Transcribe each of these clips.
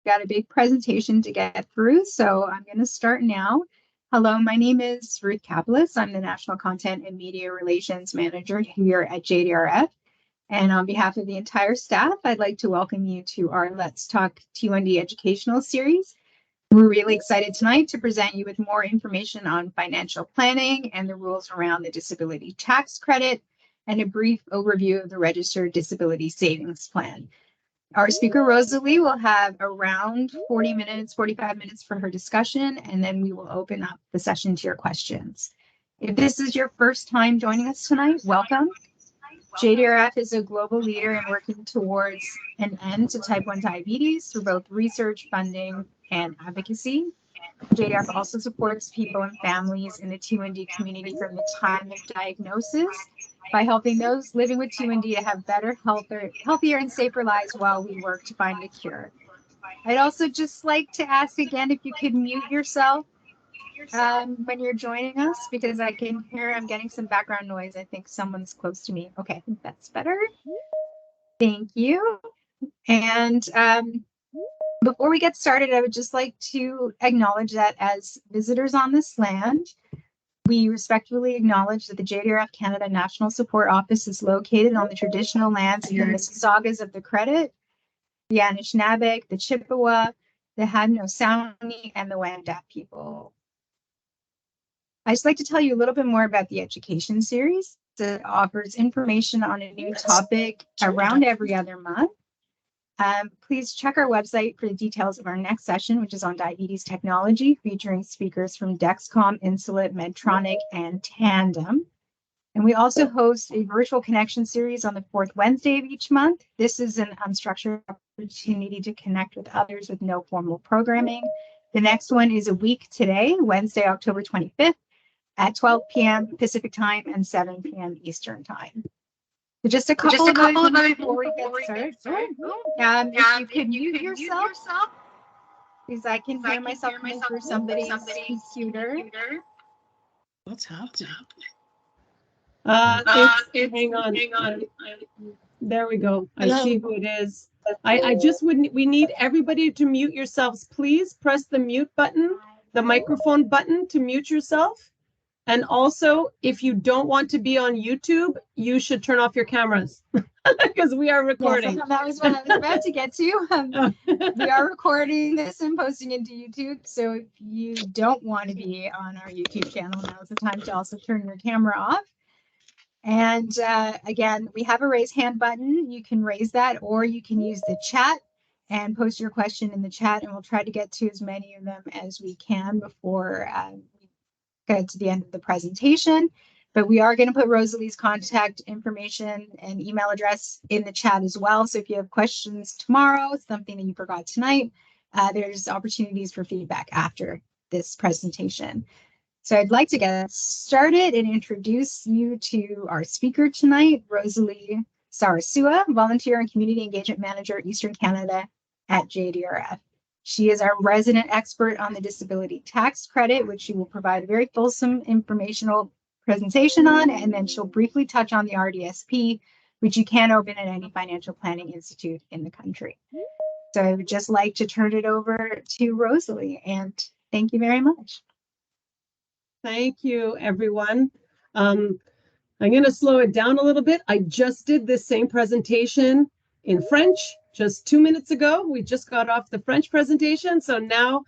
got a big presentation to get through, so I'm going to start now. Hello, my name is Ruth Kapelis. I'm the National Content and Media Relations Manager here at JDRF. And on behalf of the entire staff, I'd like to welcome you to our Let's Talk T1D educational series. We're really excited tonight to present you with more information on financial planning and the rules around the disability tax credit and a brief overview of the registered disability savings plan. Our speaker, Rosalie, will have around 45 minutes for her discussion, and then we will open up the session to your questions. If this is your first time joining us tonight, welcome. JDRF is a global leader in working towards an end to type 1 diabetes through both research, funding, and advocacy. JDRF also supports people and families in the T1D community from the time of diagnosis by helping those living with T1D to have better, healthier, and safer lives while we work to find a cure. I'd also just like to ask again if you could mute yourself when you're joining us, because I can hear I'm getting some background noise. I think someone's close to me. Okay, I think that's better. Thank you. And before we get started, I would just like to acknowledge that as visitors on this land, we respectfully acknowledge that the JDRF Canada National Support Office is located on the traditional lands of the Mississaugas of the Credit, the Anishinaabe, the Chippewa, the Haudenosaunee, and the Wendat people. I'd just like to tell you a little bit more about the education series that offers information on a new topic around every other month. Please check our website for the details of our next session, which is on diabetes technology, featuring speakers from Dexcom, Insulet, Medtronic, and Tandem. And we also host a virtual connection series on the fourth Wednesday of each month. This is an unstructured opportunity to connect with others with no formal programming. The next one is a week today, Wednesday, October 25th at 12 p.m. Pacific time and 7 p.m. Eastern time. So just a couple of those before we get started. If you could mute yourself, because I can hear myself coming through somebody's computer. What's happening? Hang on. There we go. I see who it is. We need everybody to mute yourselves. Please press the mute button, the microphone button to mute yourself. And also, if you don't want to be on YouTube, you should turn off your cameras because we are recording. Yes, that was what I was about to get to. We are recording this and posting it to YouTube. So if you don't want to be on our YouTube channel, now's the time to also turn your camera off. And again, we have a raise hand button. You can raise that, or you can use the chat and post your question in the chat, and we'll try to get to as many of them as we can before get to the end of the presentation. But we are going to put Rosalie's contact information and email address in the chat as well. So if you have questions tomorrow, something that you forgot tonight, there's opportunities for feedback after this presentation. So I'd like to get started and introduce you to our speaker tonight, Rosalie Sarasua, Volunteer and Community Engagement Manager, Eastern Canada at JDRF. She is our resident expert on the disability tax credit, which she will provide a very fulsome informational presentation on, and then she'll briefly touch on the RDSP, which you can open at any financial planning institute in the country. So I would just like to turn it over to Rosalie, and thank you very much. Thank you, everyone. I'm going to slow it down a little bit. I just did this same presentation in French just 2 minutes ago. We just got off the French presentation, so now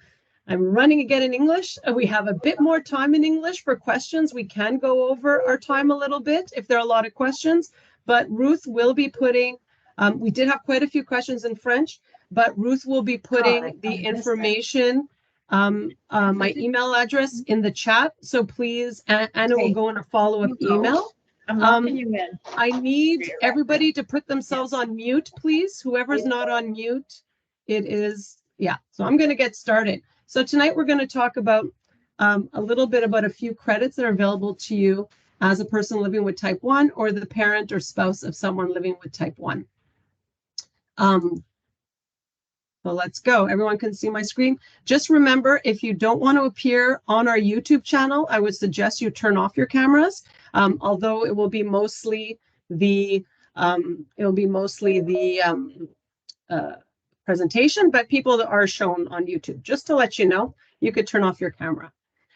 I'm running again in English. We have a bit more time in English for questions. We can go over our time a little bit if there are a lot of questions, but Ruth will be putting, we did have quite a few questions in French, but Ruth will be putting the information, my email address in the chat. So please, Anna will go in a follow-up email. I need everybody to put themselves on mute, please. Whoever's not on mute, it is, yeah. So I'm going to get started. So tonight we're going to talk about a little bit about a few credits that are available to you as a person living with type 1 or the parent or spouse of someone living with type 1. Well, let's go. Everyone can see my screen. Just remember, if you don't want to appear on our YouTube channel, I would suggest you turn off your cameras. Although it will be mostly the presentation, but people that are shown on YouTube, just to let you know, you could turn off your camera.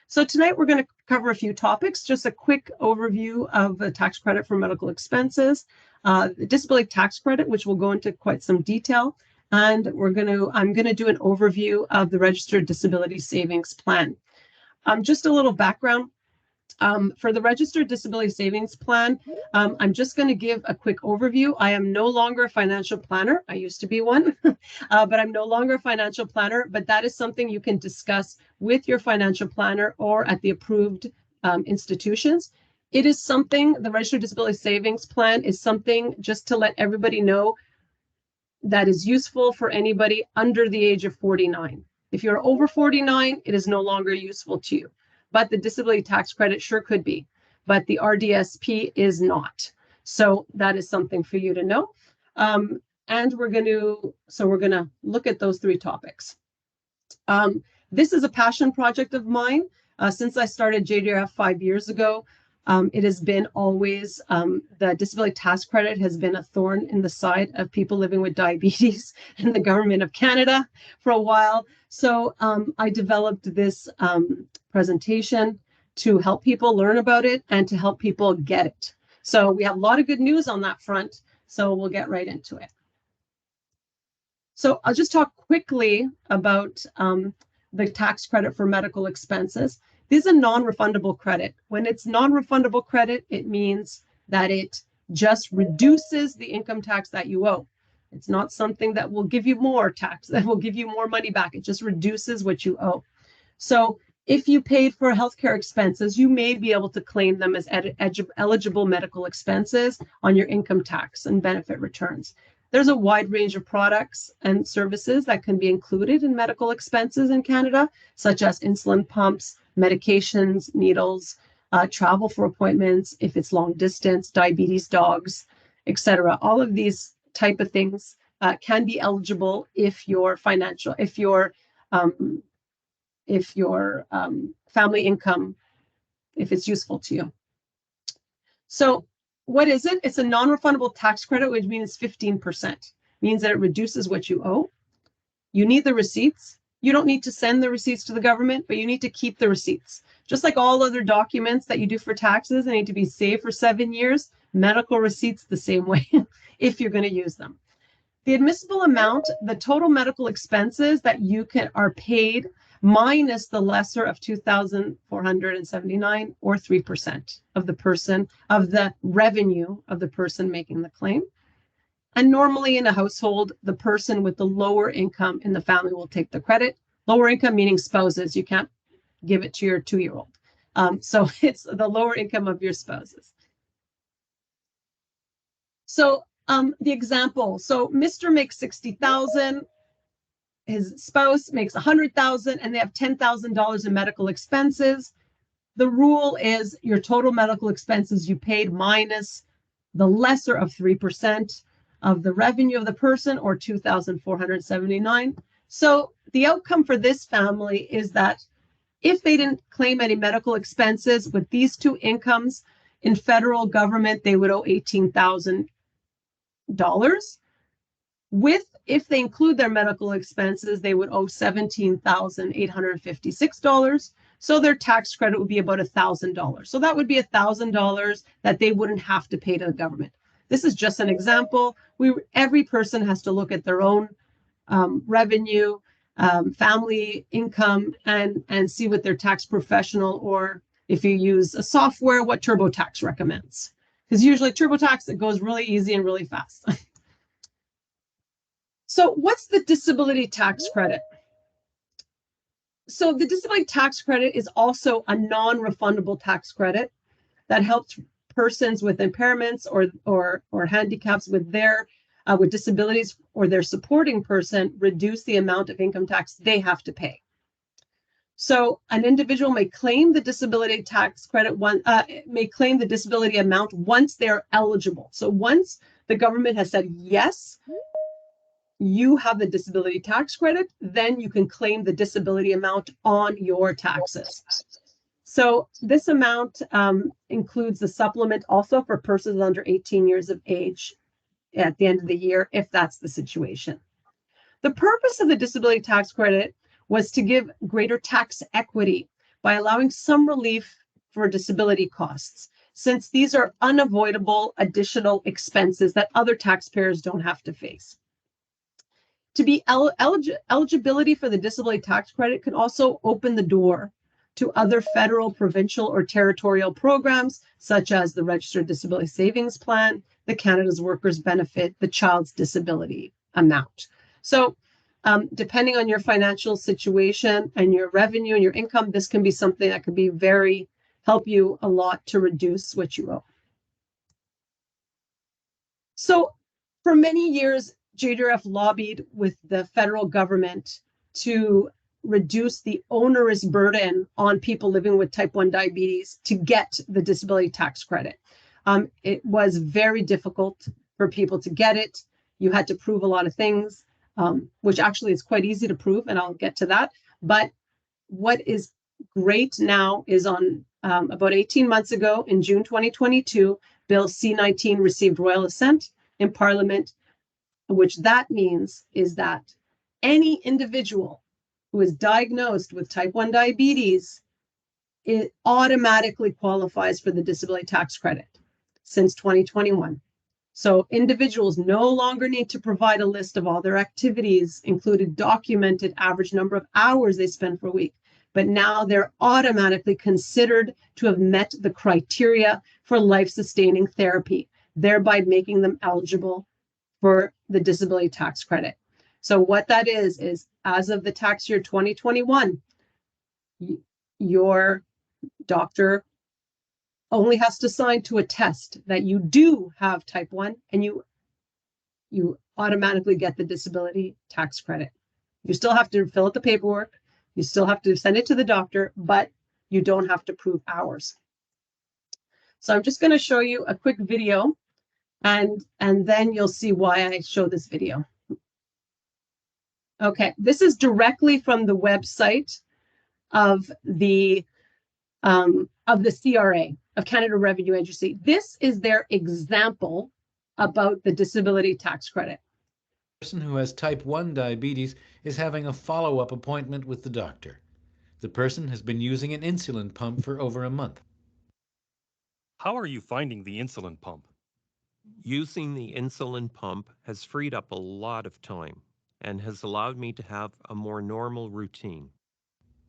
So tonight we're going to cover a few topics, just a quick overview of the tax credit for medical expenses, the disability tax credit, which we'll go into quite some detail, and I'm going to do an overview of the registered disability savings plan. Just a little background. For the registered disability savings plan, I'm just going to give a quick overview. I am no longer a financial planner. I used to be one, but I'm no longer a financial planner, but that is something you can discuss with your financial planner or at the approved institutions. It is something, the registered disability savings plan is something, just to let everybody know, that is useful for anybody under the age of 49. If you're over 49, it is no longer useful to you. But the disability tax credit sure could be, but the RDSP is not. So that is something for you to know. And we're going to look at those three topics. This is a passion project of mine. Since I started JDRF 5 years ago, it has been always, the disability tax credit has been a thorn in the side of people living with diabetes in the government of Canada for a while. So I developed this presentation to help people learn about it and to help people get it. So we have a lot of good news on that front. So we'll get right into it. So I'll just talk quickly about the tax credit for medical expenses. This is a non-refundable credit. When it's non-refundable credit, it means that it just reduces the income tax that you owe. It's not something that will give you more tax, that will give you more money back. It just reduces what you owe. So if you paid for healthcare expenses, you may be able to claim them as eligible medical expenses on your income tax and benefit returns. There's a wide range of products and services that can be included in medical expenses in Canada, such as insulin pumps, medications, needles, travel for appointments, if it's long distance, diabetes dogs, etc. All of these type of things can be eligible if your family income, if it's useful to you. So what is it? It's a non-refundable tax credit, which means 15%. Means that it reduces what you owe. You need the receipts. You don't need to send the receipts to the government, but you need to keep the receipts. Just like all other documents that you do for taxes, they need to be saved for 7 years. Medical receipts the same way, if you're going to use them. The admissible amount, the total medical expenses that are paid minus the lesser of $2,479 or 3% of the revenue of the person making the claim. And normally in a household, the person with the lower income in the family will take the credit. Lower income meaning spouses. You can't give it to your 2-year-old. So it's the lower income of your spouses. So the example, so Mr. makes $60,000, his spouse makes $100,000, and they have $10,000 in medical expenses. The rule is your total medical expenses you paid minus the lesser of 3% of the revenue of the person, or $2,479. So the outcome for this family is that if they didn't claim any medical expenses with these two incomes, in federal government, they would owe $18,000. If they include their medical expenses, they would owe $17,856. So their tax credit would be about $1,000. So that would be $1,000 that they wouldn't have to pay to the government. This is just an example. Every person has to look at their own revenue, family income, and see what their tax professional, or if you use a software, what TurboTax recommends. Because usually TurboTax, it goes really easy and really fast. So what's the disability tax credit? So the disability tax credit is also a non-refundable tax credit that helps persons with impairments or handicaps with disabilities or their supporting person reduce the amount of income tax they have to pay. So an individual may claim the disability tax credit may claim the disability amount once they're eligible. So once the government has said, yes, you have the disability tax credit, then you can claim the disability amount on your taxes. So this amount includes the supplement also for persons under 18 years of age at the end of the year, if that's the situation. The purpose of the disability tax credit was to give greater tax equity by allowing some relief for disability costs, since these are unavoidable additional expenses that other taxpayers don't have to face. To be eligibility for the disability tax credit could also open the door to other federal, provincial, or territorial programs, such as the Registered Disability Savings Plan, the Canada's Workers Benefit, the Child's Disability Amount. So depending on your financial situation and your revenue and your income, this can be something that can be help you a lot to reduce what you owe. So for many years, JDRF lobbied with the federal government to reduce the onerous burden on people living with type 1 diabetes to get the disability tax credit. It was very difficult for people to get it. You had to prove a lot of things, which actually is quite easy to prove, and I'll get to that. But what is great now is on about 18 months ago, in June 2022, Bill C-19 received royal assent in Parliament, which that means is that any individual who is diagnosed with type 1 diabetes, it automatically qualifies for the disability tax credit since 2021. So individuals no longer need to provide a list of all their activities, including documented average number of hours they spend per week, but now they're automatically considered to have met the criteria for life-sustaining therapy, thereby making them eligible for the disability tax credit. So what that is as of the tax year 2021, your doctor only has to sign to attest that you do have type 1, and you automatically get the disability tax credit. You still have to fill out the paperwork, you still have to send it to the doctor, but you don't have to prove hours. So I'm just going to show you a quick video, and then you'll see why I show this video. Okay, this is directly from the website of the CRA, of Canada Revenue Agency. This is their example about the disability tax credit. The person who has type 1 diabetes is having a follow-up appointment with the doctor. The person has been using an insulin pump for over a month. How are you finding the insulin pump? Using the insulin pump has freed up a lot of time and has allowed me to have a more normal routine.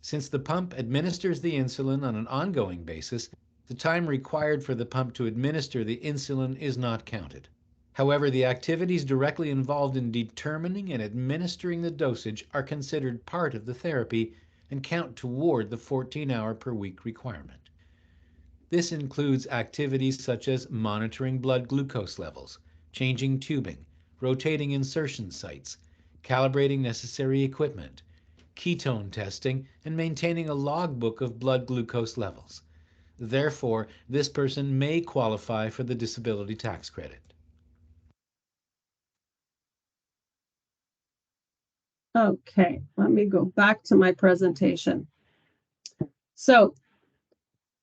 Since the pump administers the insulin on an ongoing basis, the time required for the pump to administer the insulin is not counted. However, the activities directly involved in determining and administering the dosage are considered part of the therapy and count toward the 14-hour per week requirement. This includes activities such as monitoring blood glucose levels, changing tubing, rotating insertion sites, calibrating necessary equipment, ketone testing, and maintaining a logbook of blood glucose levels. Therefore, this person may qualify for the disability tax credit. Okay, let me go back to my presentation. So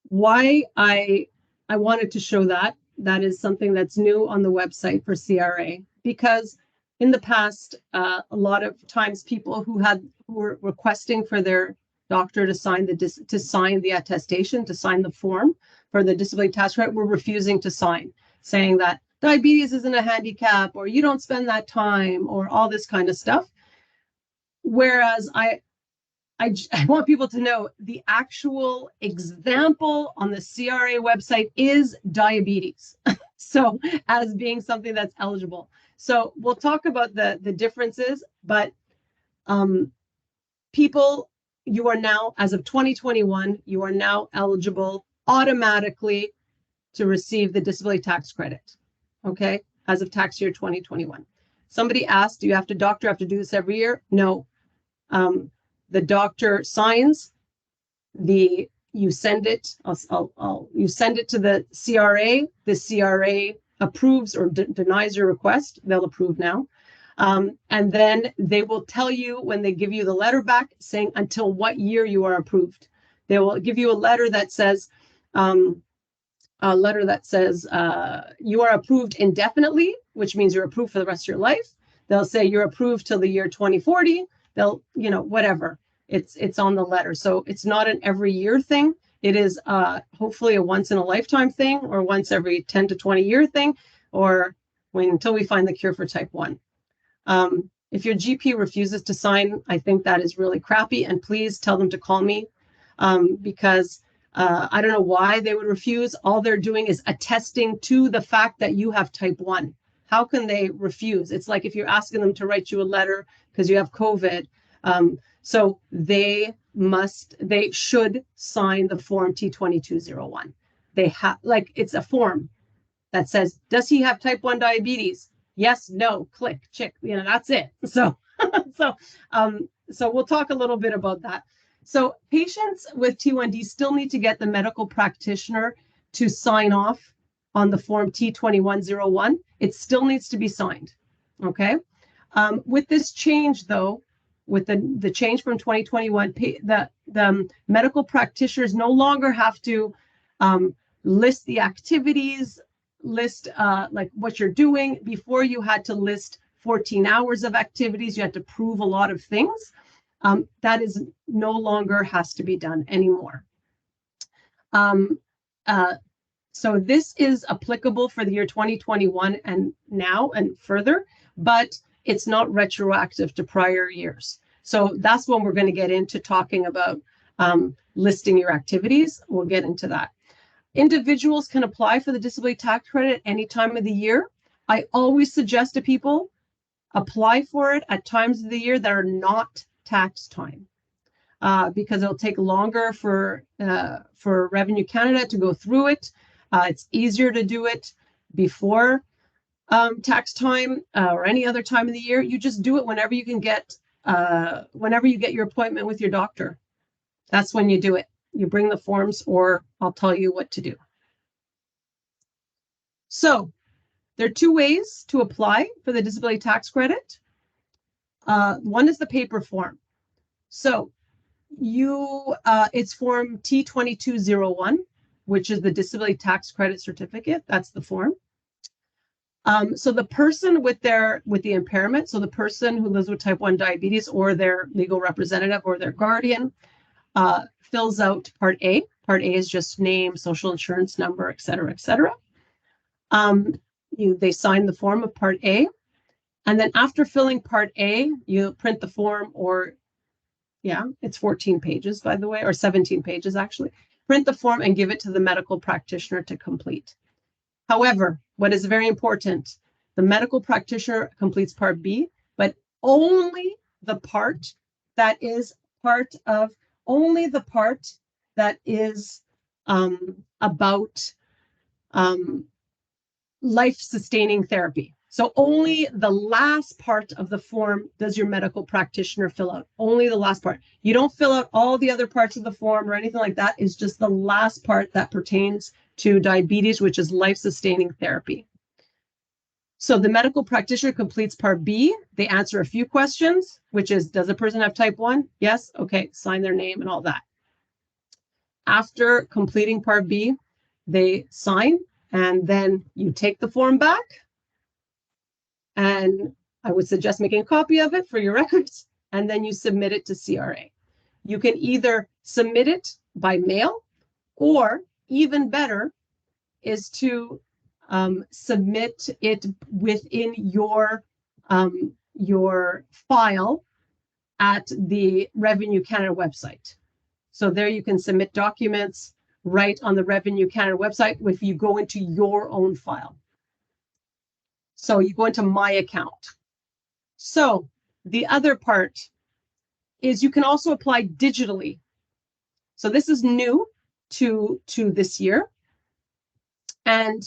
why I wanted to show that is something that's new on the website for CRA, because in the past, a lot of times people who were requesting for their doctor to sign the attestation, to sign the form for the disability tax credit, were refusing to sign, saying that diabetes isn't a handicap, or you don't spend that time, or all this kind of stuff. Whereas I want people to know the actual example on the CRA website is diabetes. So as being something that's eligible. So we'll talk about the differences, but people, you are now, as of 2021, you are now eligible automatically to receive the disability tax credit, okay, as of tax year 2021. Somebody asked, do you have to, doctor have to do this every year? No. The doctor signs, you send it, you send it to the CRA approves or denies your request. They'll approve now. And then they will tell you when they give you the letter back saying until what year you are approved. They will give you a letter that says, you are approved indefinitely, which means you're approved for the rest of your life. they'll say you're approved till the year 2040. They'll, you know, whatever. It's on the letter. So it's not an every year thing. It is hopefully a once in a lifetime thing, or once every 10 to 20 year thing, or until we find the cure for type 1. If your GP refuses to sign, I think that is really crappy, and please tell them to call me, because I don't know why they would refuse. All they're doing is attesting to the fact that you have type 1. How can they refuse? It's like if you're asking them to write you a letter because you have COVID. So they should sign the form T2201. They have, like, it's a form that says, does he have type 1 diabetes? Yes, no, click, check, you know, that's it. So, so we'll talk a little bit about that. So patients with T1D still need to get the medical practitioner to sign off on the form T2101. It still needs to be signed, okay? With this change, though, with the change from 2021, the medical practitioners no longer have to list the activities, list like what you're doing. Before, you had to list 14 hours of activities. You had to prove a lot of things. That is no longer has to be done anymore. So this is applicable for the year 2021 and now and further, but it's not retroactive to prior years. So that's when we're going to get into talking about listing your activities. We'll get into that. Individuals can apply for the disability tax credit any time of the year. I always suggest to people apply for it at times of the year that are not tax time, because it'll take longer for Revenue Canada to go through it. It's easier to do it before tax time or any other time of the year. You just do it whenever you can get, whenever you get your appointment with your doctor. That's when you do it. You bring the forms, or I'll tell you what to do. So there are two ways to apply for the disability tax credit. One is the paper form. So it's form T2201, which is the disability tax credit certificate. That's the form. So the person with the impairment, so the person who lives with type 1 diabetes, or their legal representative or their guardian, fills out Part A. Part A is just name, social insurance number, et cetera, et cetera. They sign the form of Part A. And then after filling Part A, you print the form, or it's 14 pages, by the way, or 17 pages, actually. Print the form and give it to the medical practitioner to complete. However, what is very important, the medical practitioner completes Part B, but only the part that is about life-sustaining therapy. So only the last part of the form does your medical practitioner fill out. Only the last part. You don't fill out all the other parts of the form or anything like that. It's just the last part that pertains to diabetes, which is life-sustaining therapy. So the medical practitioner completes Part B. They answer a few questions, which is, does the person have type 1? Yes. Okay. Sign their name and all that. After completing Part B, they sign, and then you take the form back. And I would suggest making a copy of it for your records, and then you submit it to CRA. You can either submit it by mail, or even better is to submit it within your file at the Revenue Canada website. So there you can submit documents right on the Revenue Canada website if you go into your own file. So you go into My Account. So the other part is you can also apply digitally. So this is new to this year. And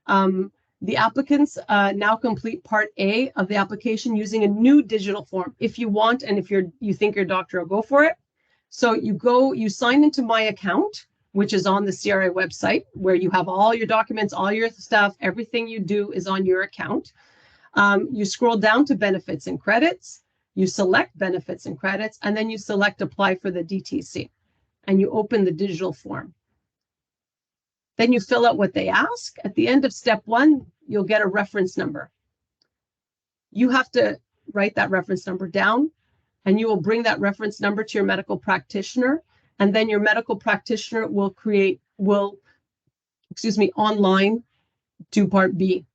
the applicants now complete Part A of the application using a new digital form if you want, and if you think your doctor will go for it. So you sign into My Account, which is on the CRA website, where you have all your documents, all your stuff, everything you do is on your account. You scroll down to Benefits and Credits, you select Benefits and Credits, and then you select Apply for the DTC, and you open the digital form. Then you fill out what they ask. At the end of step 1, you'll get a reference number. you have to write that reference number down, and you will bring that reference number to your medical practitioner, and then your medical practitioner will online do Part B.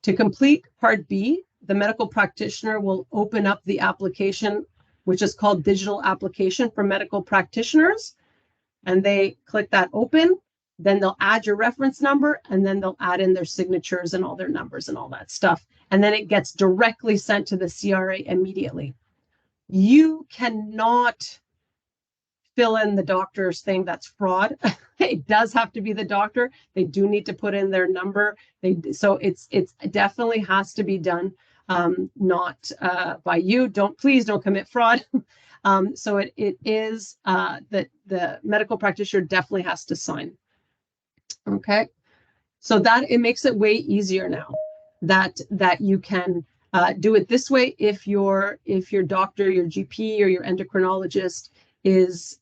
To complete Part B, the medical practitioner will open up the application, which is called Digital Application for Medical Practitioners, and they click that open. Then they'll add your reference number, and then they'll add in their signatures and all their numbers and all that stuff. And then it gets directly sent to the CRA immediately. You cannot fill in the doctor's thing. That's fraud. It does have to be the doctor. They do need to put in their number. So it's definitely has to be done, not by you. Please don't commit fraud. So it is that the medical practitioner definitely has to sign. Okay, so that it makes it way easier now that you can do it this way if your doctor, your GP, or your endocrinologist is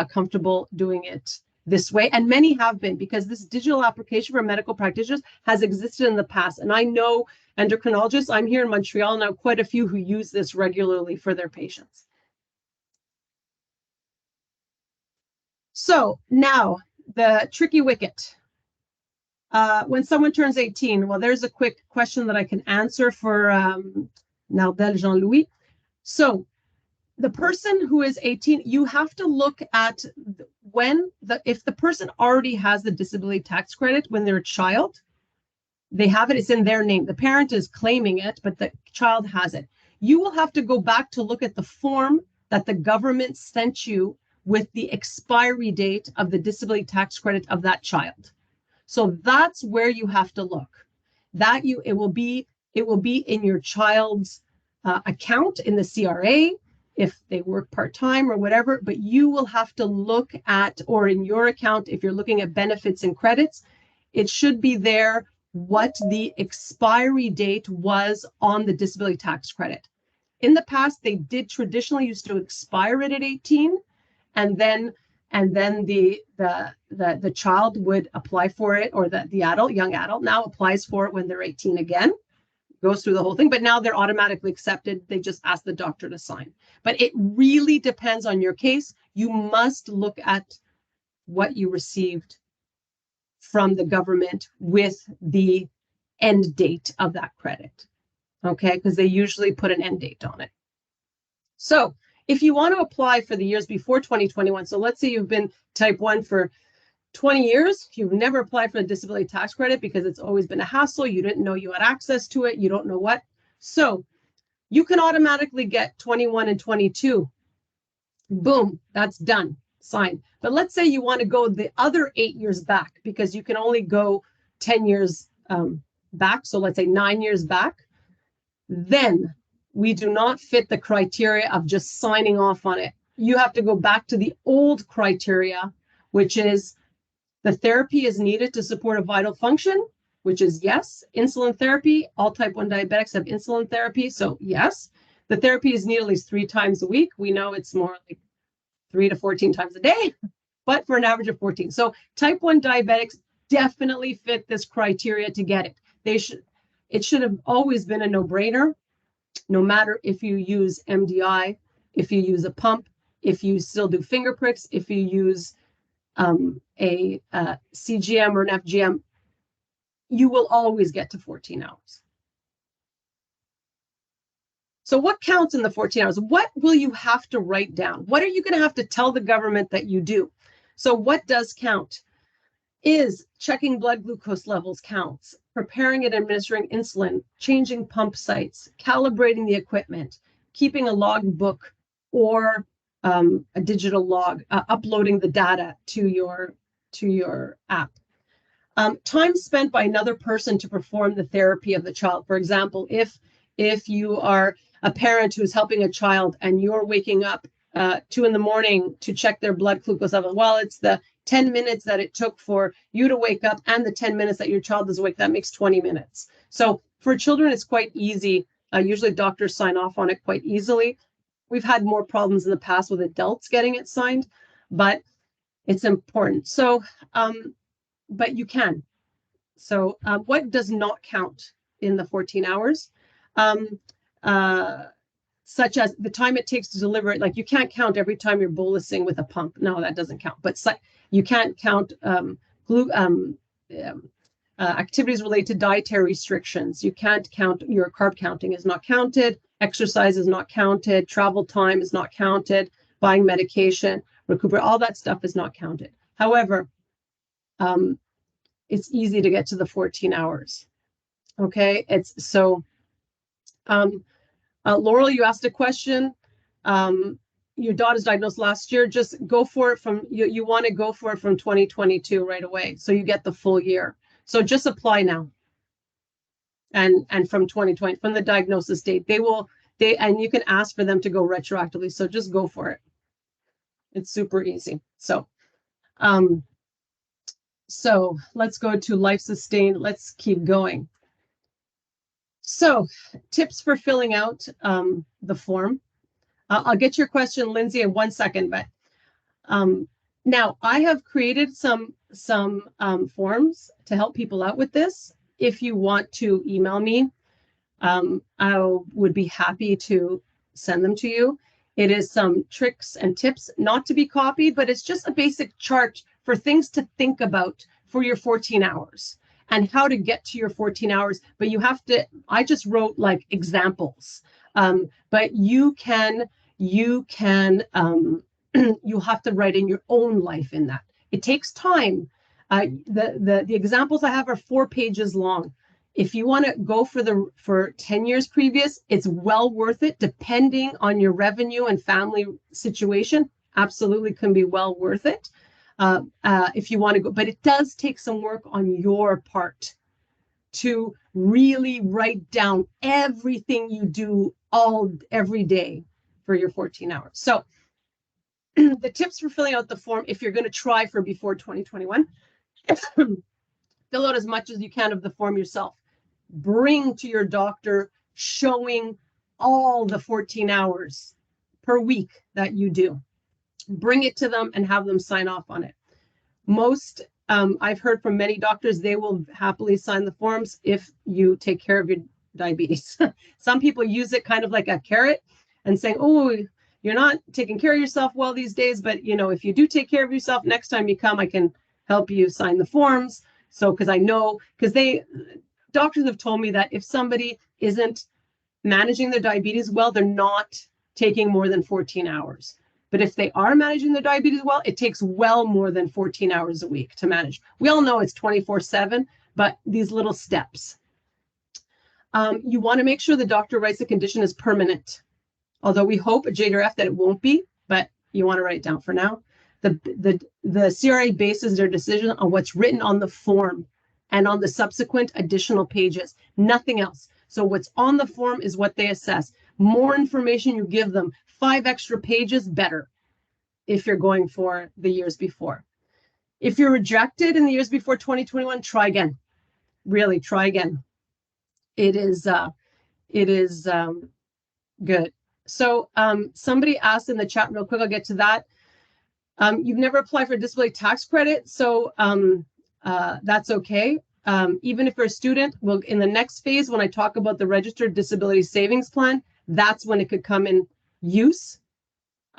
comfortable doing it this way. And many have been, because this digital application for medical practitioners has existed in the past. And I know endocrinologists, I'm here in Montreal now, quite a few who use this regularly for their patients. So now the tricky wicket. When someone turns 18, well, there's a quick question that I can answer for Nardel Jean-Louis. So the person who is 18, you have to look at if the person already has the disability tax credit when they're a child, they have it, it's in their name. The parent is claiming it, but the child has it. You will have to go back to look at the form that the government sent you with the expiry date of the disability tax credit of that child. So that's where you have to look. It will be in your child's account in the CRA if they work part-time or whatever, but you will have to look at, or in your account, if you're looking at benefits and credits, it should be there what the expiry date was on the disability tax credit. In the past, they did traditionally used to expire it at 18, and then the child would apply for it, or the young adult now applies for it when they're 18 again, goes through the whole thing, but now they're automatically accepted. They just ask the doctor to sign. But it really depends on your case. You must look at what you received from the government with the end date of that credit, okay? Because they usually put an end date on it. So if you want to apply for the years before 2021, so let's say you've been type 1 for 20 years, you've never applied for the disability tax credit because it's always been a hassle, you didn't know you had access to it, you don't know what. So you can automatically get 21 and 22. Boom, that's done, signed. But let's say you want to go the other 8 years back, because you can only go 10 years back. So let's say 9 years back. Then we do not fit the criteria of just signing off on it. You have to go back to the old criteria, which is the therapy is needed to support a vital function, which is yes. Insulin therapy, all type 1 diabetics have insulin therapy, so yes. The therapy is needed at least 3 times a week. We know it's more like 3 to 14 times a day, but for an average of 14. So type 1 diabetics definitely fit this criteria to get it. It should have always been a no-brainer, no matter if you use MDI, if you use a pump, if you still do finger pricks, if you use a CGM or an FGM, you will always get to 14 hours. So what counts in the 14 hours? What will you have to write down? What are you going to have to tell the government that you do? So what does count is checking blood glucose levels counts, preparing and administering insulin, changing pump sites, calibrating the equipment, keeping a log book or a digital log, uploading the data to your app. Time spent by another person to perform the therapy of the child. For example, if you are a parent who's helping a child and you're waking up 2 a.m. to check their blood glucose level, well, it's the 10 minutes that it took for you to wake up and the 10 minutes that your child is awake, that makes 20 minutes. So for children, it's quite easy. Usually doctors sign off on it quite easily. We've had more problems in the past with adults getting it signed, but it's important. So, but you can. So what does not count in the 14 hours? such as the time it takes to deliver it. Like you can't count every time you're bolusing with a pump. No, that doesn't count. But you can't count activities related to dietary restrictions. You can't count, your carb counting is not counted. Exercise is not counted. Travel time is not counted. Buying medication, recuperate, all that stuff is not counted. However, it's easy to get to the 14 hours. Okay, it's so, Laurel, you asked a question. Your daughter's diagnosed last year. Just go for it from, you want to go for it from 2022 right away. So you get the full year. So just apply now. And from 2020, from the diagnosis date, and you can ask for them to go retroactively. So just go for it. It's super easy. So, so let's go to life sustained. Let's keep going. So tips for filling out the form. I'll get your question, Lindsay, in 1 second, but now I have created some forms to help people out with this. If you want to email me, I would be happy to send them to you. It is some tricks and tips, not to be copied, but it's just a basic chart for things to think about for your 14 hours and how to get to your 14 hours. But you have to, I just wrote like examples, but you have to write in your own life in that. It takes time. The examples I have are 4 pages long. If you want to go for 10 years previous, it's well worth it, depending on your revenue and family situation. Absolutely can be well worth it if you want to go. But it does take some work on your part to really write down everything you do every day for your 14 hours. So the tips for filling out the form, if you're going to try for before 2021, fill out as much as you can of the form yourself. Bring to your doctor showing all the 14 hours per week that you do. Bring it to them and have them sign off on it. Most, I've heard from many doctors, they will happily sign the forms if you take care of your diabetes. Some people use it kind of like a carrot and saying, oh, you're not taking care of yourself well these days, but you know, if you do take care of yourself, next time you come, I can help you sign the forms. So, because I know, doctors have told me that if somebody isn't managing their diabetes well, they're not taking more than 14 hours. But if they are managing their diabetes well, it takes well more than 14 hours a week to manage. We all know it's 24/7, but these little steps. You want to make sure the doctor writes the condition is permanent. Although we hope at JDRF that it won't be, but you want to write it down for now. The CRA bases their decision on what's written on the form and on the subsequent additional pages, nothing else. So what's on the form is what they assess. More information you give them, 5 extra pages, better if you're going for the years before. If you're rejected in the years before 2021, try again. Really, try again. It is good. So somebody asked in the chat real quick, I'll get to that. You've never applied for a disability tax credit, so that's okay. Even if you're a student, well, in the next phase, when I talk about the registered disability savings plan, that's when it could come in use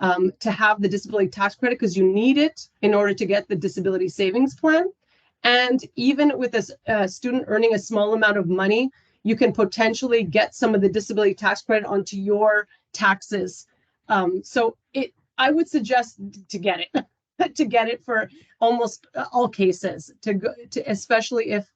to have the disability tax credit, because you need it in order to get the disability savings plan. And even with a student earning a small amount of money, you can potentially get some of the disability tax credit onto your taxes. So I would suggest to get it, to get it for almost all cases, especially if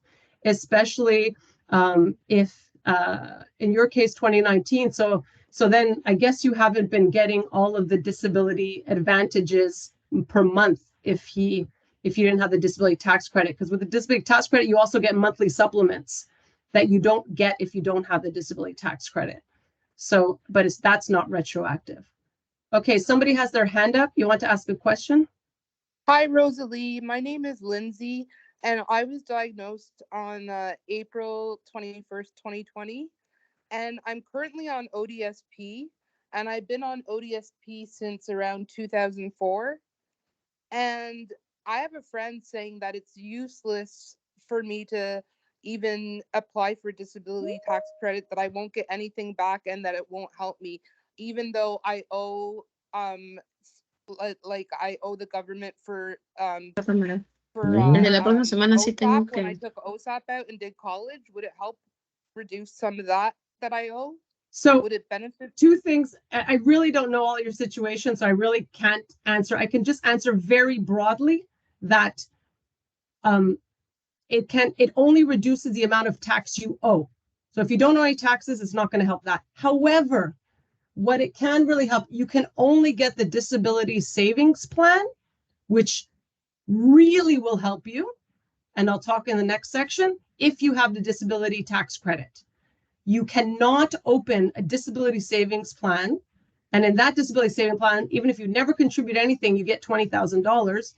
in your case 2019. So then I guess you haven't been getting all of the disability advantages per month if you didn't have the disability tax credit, because with the disability tax credit you also get monthly supplements that you don't get if you don't have the disability tax credit. So, but that's not retroactive. Okay, somebody has their hand up. You want to ask a question? Hi, Rosalie. My name is Lindsay, and I was diagnosed on April 21st, 2020, and I'm currently on ODSP, and I've been on ODSP since around 2004, and I have a friend saying that it's useless for me to even apply for disability tax credit, that I won't get anything back and that it won't help me, even though I owe like I owe the government for Cámara. for Desde la próxima semana sí OSAP tengo when I que. took OSAP out and did college. Would it help reduce some of that I owe? So Would it benefit? two things. I really don't know all your situations, so I really can't answer. I can just answer very broadly that it only reduces the amount of tax you owe. So if you don't owe any taxes, it's not going to help that. However, what it can really help, you can only get the disability savings plan, which really will help you. And I'll talk in the next section, if you have the disability tax credit. You cannot open a disability savings plan. And in that disability savings plan, even if you never contribute anything, you get $20,000.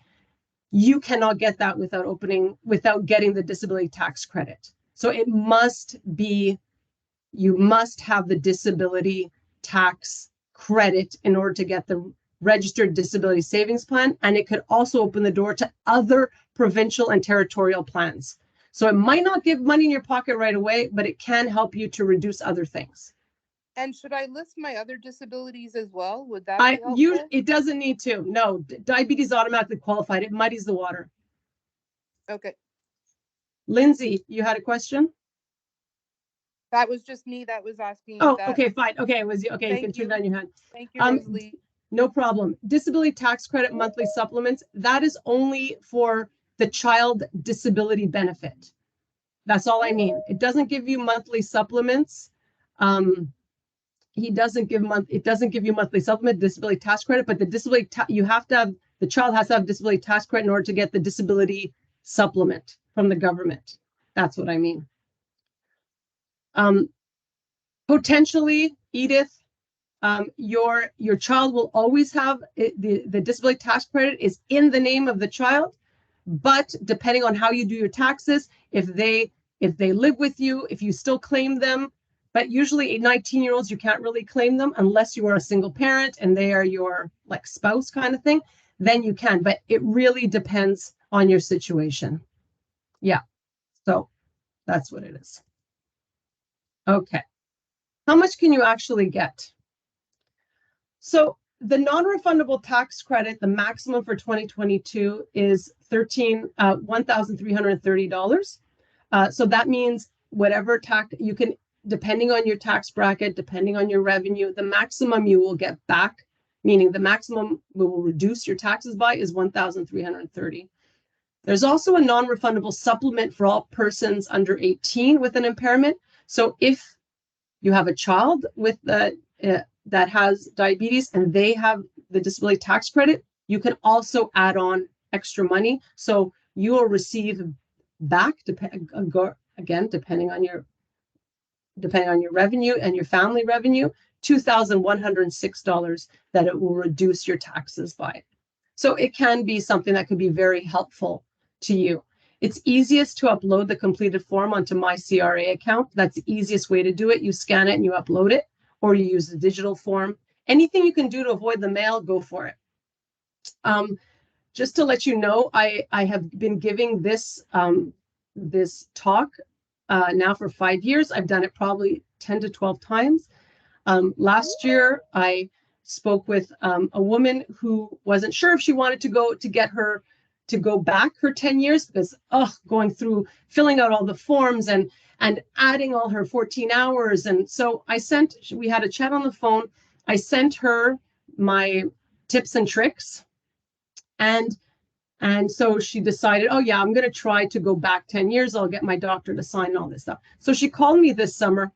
You cannot get that without getting the disability tax credit. So it must be, you must have the disability tax credit in order to get the registered disability savings plan. And it could also open the door to other provincial and territorial plans. So it might not give money in your pocket right away, but it can help you to reduce other things. And should I list my other disabilities as well? Would that be helpful? It doesn't need to. No, diabetes automatically qualified. It muddies the water. Okay. Lindsay, you had a question? That was just me that was asking. Oh, that. okay, fine. Okay, it was okay. Thank You can turn you. down your hand. Thank you, Rosalie. No problem. Disability tax credit monthly supplements, that is only for the child disability benefit. That's all I mean. It doesn't give you monthly supplements. It doesn't give you monthly supplement disability tax credit, but the disability the child has to have disability tax credit in order to get the disability supplement from the government. That's what I mean. Potentially, Edith, your child will always have the disability tax credit is in the name of the child, but depending on how you do your taxes, if they live with you, if you still claim them, but usually 19-year-olds, you can't really claim them unless you are a single parent and they are your like spouse kind of thing, then you can, but it really depends on your situation. Yeah, so that's what it is. Okay, how much can you actually get? So the non-refundable tax credit, the maximum for 2022 is $1,330. So that means whatever tax you can, depending on your tax bracket, depending on your revenue, the maximum you will get back, meaning the maximum we will reduce your taxes by is $1,330. There's also a non-refundable supplement for all persons under 18 with an impairment. So if you have a child with that has diabetes and they have the disability tax credit, you can also add on extra money. So you will receive back, again, depending on your revenue and your family revenue, $2,106 that it will reduce your taxes by. So it can be something that can be very helpful to you. It's easiest to upload the completed form onto my CRA account. That's the easiest way to do it. You scan it and you upload it, or you use the digital form. Anything you can do to avoid the mail, go for it. Just to let you know, I have been giving this talk now for 5 years. I've done it probably 10 to 12 times. Last year, I spoke with a woman who wasn't sure if she wanted to go back her 10 years because going through filling out all the forms and adding all her 14 hours. And so we had a chat on the phone. I sent her my tips and tricks. And so she decided, oh yeah, I'm going to try to go back 10 years. I'll get my doctor to sign all this stuff. So she called me this summer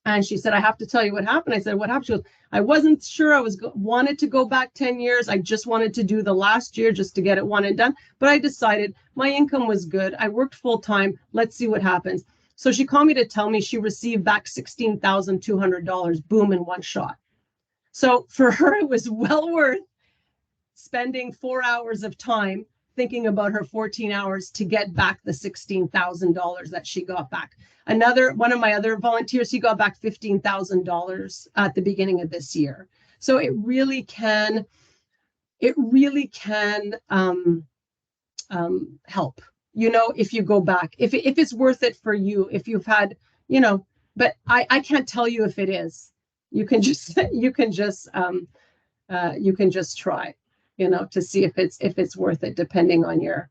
and she said, I have to tell you what happened. I said, what happened? She goes, I wasn't sure I wanted to go back 10 years. I just wanted to do the last year just to get it one and done. But I decided my income was good. I worked full time. Let's see what happens. So she called me to tell me she received back $16,200, boom, in one shot. So for her, it was well worth spending 4 hours of time thinking about her 14 hours to get back the $16,000 that she got back. One of my other volunteers, he got back $15,000 at the beginning of this year. So it really can help. you know, if you go back, if it's worth it for you, if you've had, you know, but I can't tell you if it is. You can just you can just try, you know, to see if it's worth it, depending on your.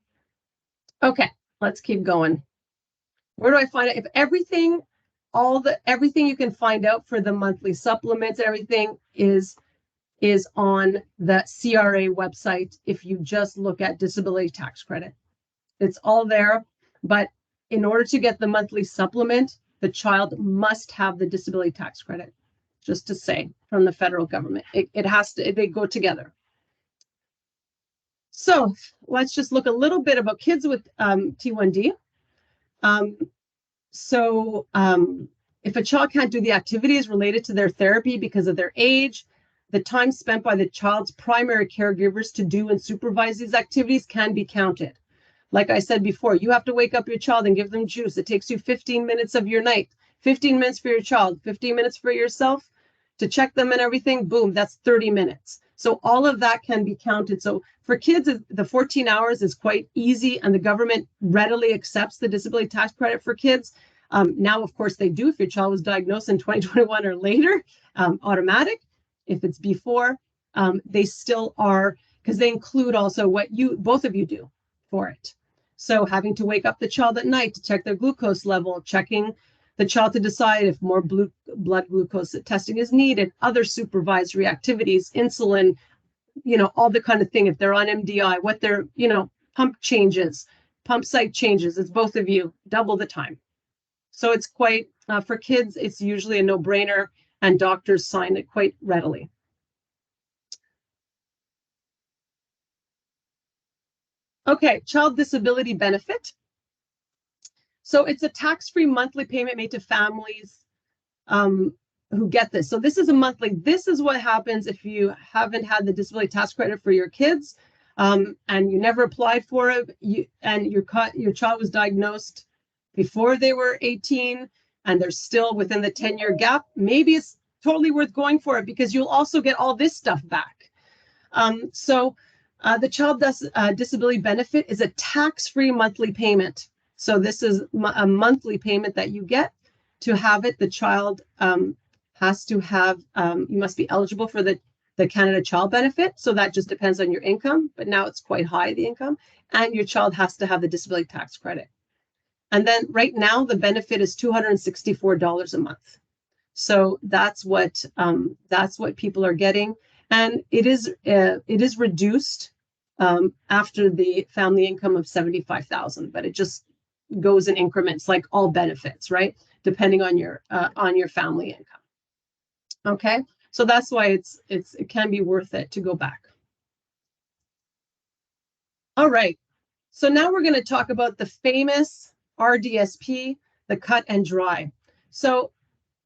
Okay, let's keep going. Where do I find it? If everything, everything you can find out for the monthly supplements, everything is on the CRA website. If you just look at disability tax credit, it's all there. But in order to get the monthly supplement, the child must have the disability tax credit, just to say, from the federal government. It has to, they go together. So let's just look a little bit about kids with T1D. If a child can't do the activities related to their therapy because of their age, the time spent by the child's primary caregivers to do and supervise these activities can be counted. Like I said before, you have to wake up your child and give them juice. It takes you 15 minutes of your night, 15 minutes for your child, 15 minutes for yourself to check them and everything. Boom, that's 30 minutes. So all of that can be counted. So for kids, the 14 hours is quite easy, and the government readily accepts the disability tax credit for kids. Now, of course, they do. If your child was diagnosed in 2021 or later, automatic. If it's before, they still are, because they include also what both of you do for it. So having to wake up the child at night to check their glucose level, checking the child to decide if more blood glucose testing is needed, other supervisory activities, insulin, you know, all the kind of thing. If they're on MDI, what their, you know, pump changes, pump site changes, it's both of you, double the time. So it's quite, for kids, it's usually a no-brainer, and doctors sign it quite readily. Okay, child disability benefit. So it's a tax-free monthly payment made to families who get this. So this is a monthly. This is what happens if you haven't had the disability tax credit for your kids, and you never applied for it, and your child was diagnosed before they were 18, and they're still within the 10-year gap. Maybe it's totally worth going for it, because you'll also get all this stuff back. The child disability benefit is a tax-free monthly payment. So this is a monthly payment that you get. To have it, the child has to have, you must be eligible for the Canada Child Benefit. So that just depends on your income, but now it's quite high, the income, and your child has to have the disability tax credit. And then right now, the benefit is $264 a month. So that's what people are getting. And it is reduced after the family income of $75,000, but it just goes in increments, like all benefits, right? Depending on your family income. Okay, so that's why it can be worth it to go back. All right, so now we're going to talk about the famous RDSP, the cut and dry. So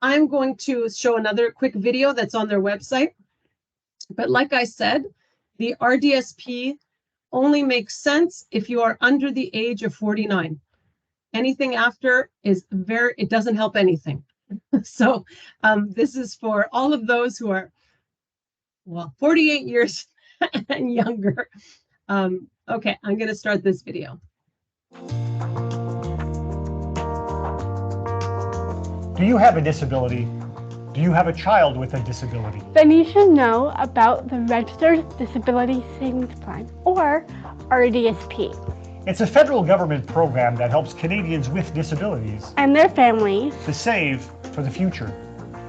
I'm going to show another quick video that's on their website. But like I said, the RDSP only makes sense if you are under the age of 49. Anything after it doesn't help anything. So this is for all of those who are, well, 48 years and younger. Okay, I'm going to start this video. Do you have a disability? Do you have a child with a disability? Then you should know about the Registered Disability Savings Plan, or RDSP. It's a federal government program that helps Canadians with disabilities and their families to save for the future.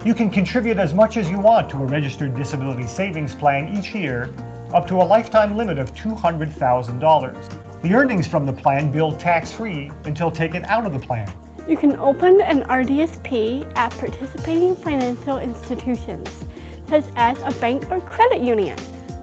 You can contribute as much as you want to a registered disability savings plan each year, up to a lifetime limit of $200,000. The earnings from the plan build tax-free until taken out of the plan. You can open an RDSP at participating financial institutions, such as a bank or credit union.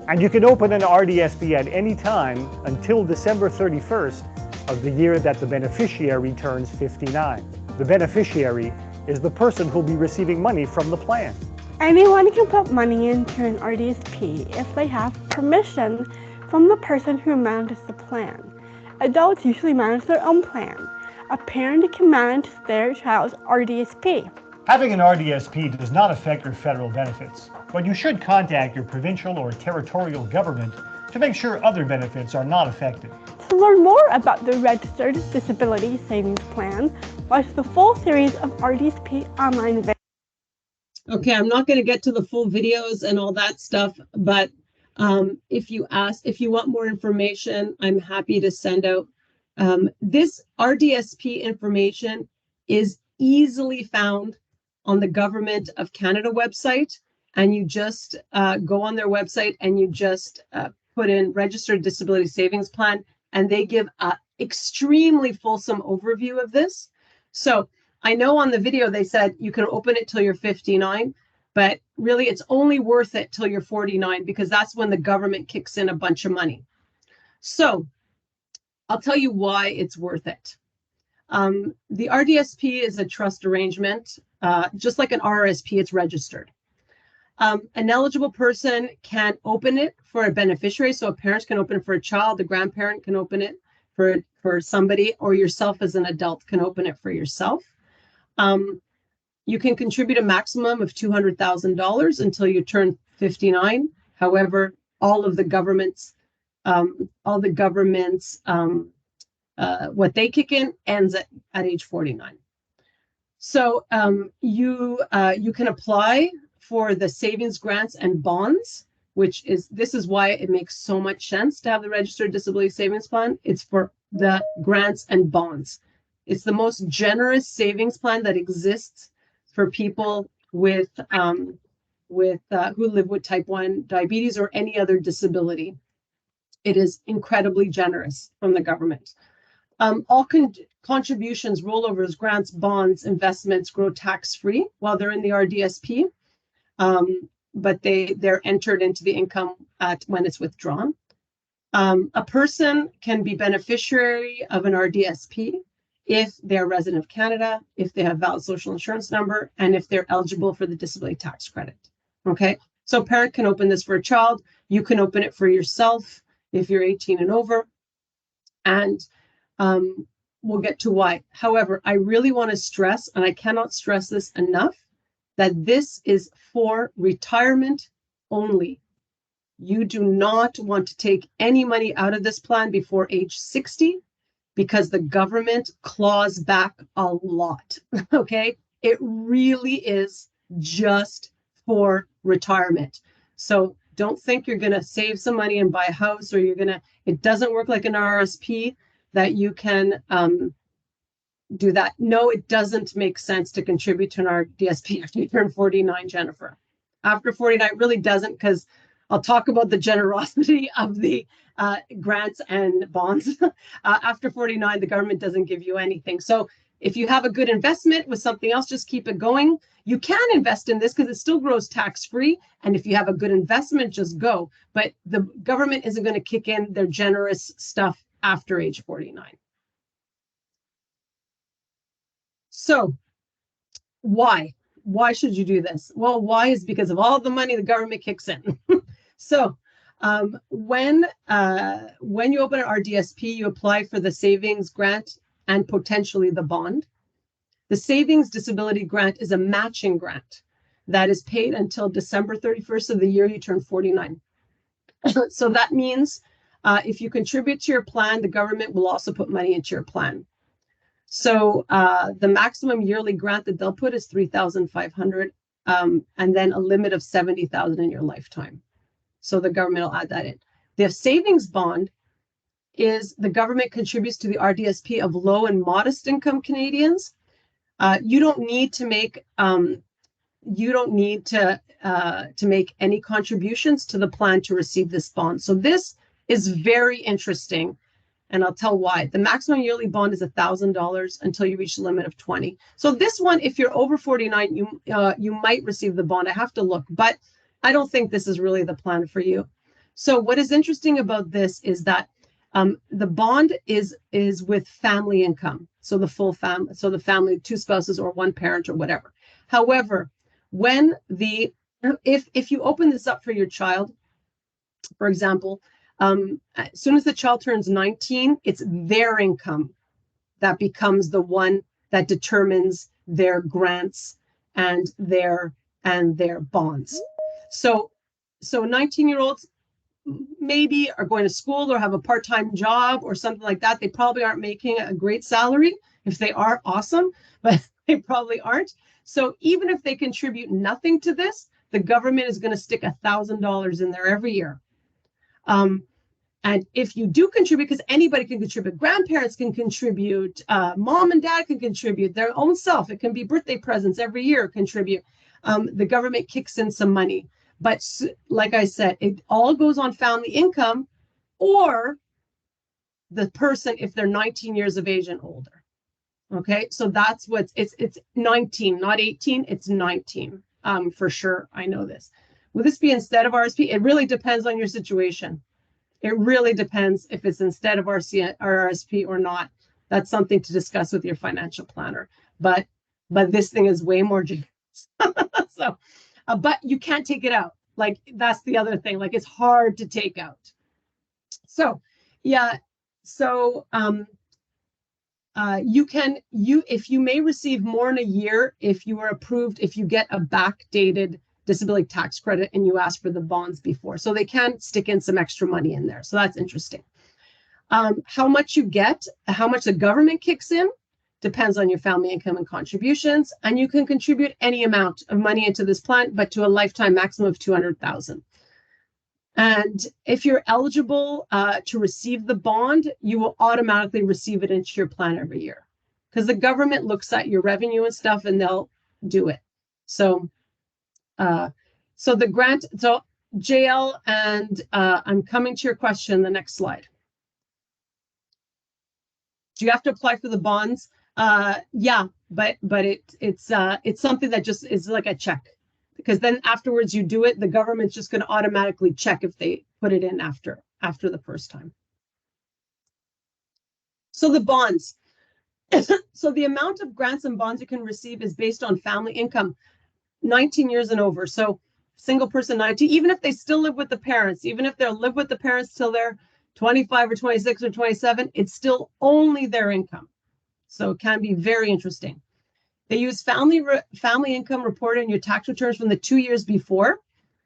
And you can open an RDSP at any time until December 31st of the year that the beneficiary turns 59. The beneficiary is the person who'll be receiving money from the plan. Anyone can put money into an RDSP if they have permission from the person who manages the plan. Adults usually manage their own plan. A parent can manage their child's RDSP. Having an RDSP does not affect your federal benefits, but you should contact your provincial or territorial government to make sure other benefits are not affected. To learn more about the Registered Disability Savings Plan, watch the full series of RDSP online videos. Okay, I'm not going to get to the full videos and all that stuff, but if you want more information, I'm happy to send out. This RDSP information is easily found on the Government of Canada website, and you just go on their website and you just put in Registered Disability Savings Plan, and they give an extremely fulsome overview of this. So I know on the video they said you can open it till you're 59, but really it's only worth it till you're 49 because that's when the government kicks in a bunch of money. So I'll tell you why it's worth it. The RDSP is a trust arrangement. Just like an RRSP, it's registered. An eligible person can open it for a beneficiary. So a parent can open it for a child, a grandparent can open it for somebody, or yourself as an adult can open it for yourself. You can contribute a maximum of $200,000 until you turn 59. However, all the governments, what they kick in ends at age 49. So you can apply for the savings grants and bonds, this is why it makes so much sense to have the Registered Disability Savings Plan. It's for the grants and bonds. It's the most generous savings plan that exists for people with who live with type 1 diabetes or any other disability. It is incredibly generous from the government. All contributions, rollovers, grants, bonds, investments grow tax-free while they're in the RDSP, but they're entered into the income when it's withdrawn. A person can be beneficiary of an RDSP if they're a resident of Canada, if they have valid social insurance number, and if they're eligible for the disability tax credit. Okay, so a parent can open this for a child. You can open it for yourself if you're 18 and over. And we'll get to why. However, I really want to stress, and I cannot stress this enough, that this is for retirement only. You do not want to take any money out of this plan before age 60 because the government claws back a lot, okay? It really is just for retirement. So don't think you're gonna save some money and buy a house, or it doesn't work like an RRSP that you can do that. No, it doesn't make sense to contribute to an RDSP after you turn 49, Jennifer. After 49, it really doesn't, because I'll talk about the generosity of the grants and bonds. After 49, the government doesn't give you anything. So if you have a good investment with something else, just keep it going. You can invest in this because it still grows tax-free. And if you have a good investment, just go. But the government isn't going to kick in their generous stuff after age 49. So why? Why should you do this? Well, why is because of all the money the government kicks in. So when you open an RDSP, you apply for the savings grant and potentially the bond. The savings disability grant is a matching grant that is paid until December 31st of the year you turn 49. So that means if you contribute to your plan, the government will also put money into your plan. So the maximum yearly grant that they'll put is $3,500, and then a limit of $70,000 in your lifetime. So the government will add that in. The savings bond is the government contributes to the RDSP of low and modest income Canadians. You don't need to make any contributions to the plan to receive this bond. So this is very interesting, and I'll tell why. The maximum yearly bond is $1,000 until you reach the limit of 20. So this one, if you're over 49, you might receive the bond. I have to look, but I don't think this is really the plan for you. So what is interesting about this is that the bond is with family income. So the full family, so the family, two spouses or one parent or whatever. However, if you open this up for your child, for example, as soon as the child turns 19, it's their income that becomes the one that determines their grants and their bonds. So 19-year-olds, maybe are going to school or have a part-time job or something like that. They probably aren't making a great salary. If they are, awesome, but they probably aren't. So even if they contribute nothing to this, the government is going to stick $1,000 in there every year. And if you do contribute, because anybody can contribute, grandparents can contribute, mom and dad can contribute their own self. It can be birthday presents every year, contribute. The government kicks in some money. But like I said, it all goes on family income or the person if they're 19 years of age and older. Okay, so that's what's, it's 19, not 18, it's 19 for sure. I know this. Will this be instead of RSP? It really depends on your situation. It really depends if it's instead of RSP or not. That's something to discuss with your financial planner. But this thing is way more generous. So, but you can't take it out. Like that's the other thing. Like it's hard to take out. So, yeah. So, if you may receive more in a year if you are approved, if you get a backdated disability tax credit and you ask for the bonds before. So they can stick in some extra money in there. So that's interesting. How much you get, how much the government kicks in, depends on your family income and contributions. And you can contribute any amount of money into this plan, but to a lifetime maximum of $200,000. And if you're eligible to receive the bond, you will automatically receive it into your plan every year because the government looks at your revenue and stuff and they'll do it. So, so the grant, so JL, and I'm coming to your question, the next slide. Do you have to apply for the bonds? Yeah, but it's something that just is like a check. Because then afterwards you do it, the government's just going to automatically check if they put it in after the first time. So the bonds. So the amount of grants and bonds you can receive is based on family income, 19 years and over. So single person 19, even if they still live with the parents, even if they'll live with the parents till they're 25 or 26 or 27, it's still only their income. So it can be very interesting. They use family income reported in your tax returns from the 2 years before.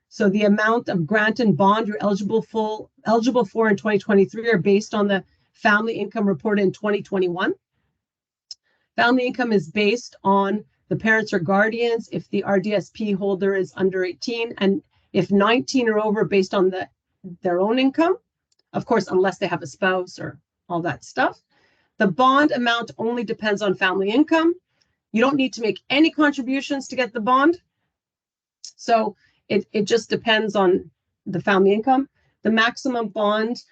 So the amount of grant and bond you're eligible for in 2023 are based on the family income reported in 2021. Family income is based on the parents or guardians if the RDSP holder is under 18, and if 19 or over, based on their own income, of course, unless they have a spouse or all that stuff. The bond amount only depends on family income. You don't need to make any contributions to get the bond. So it just depends on the family income. The maximum bond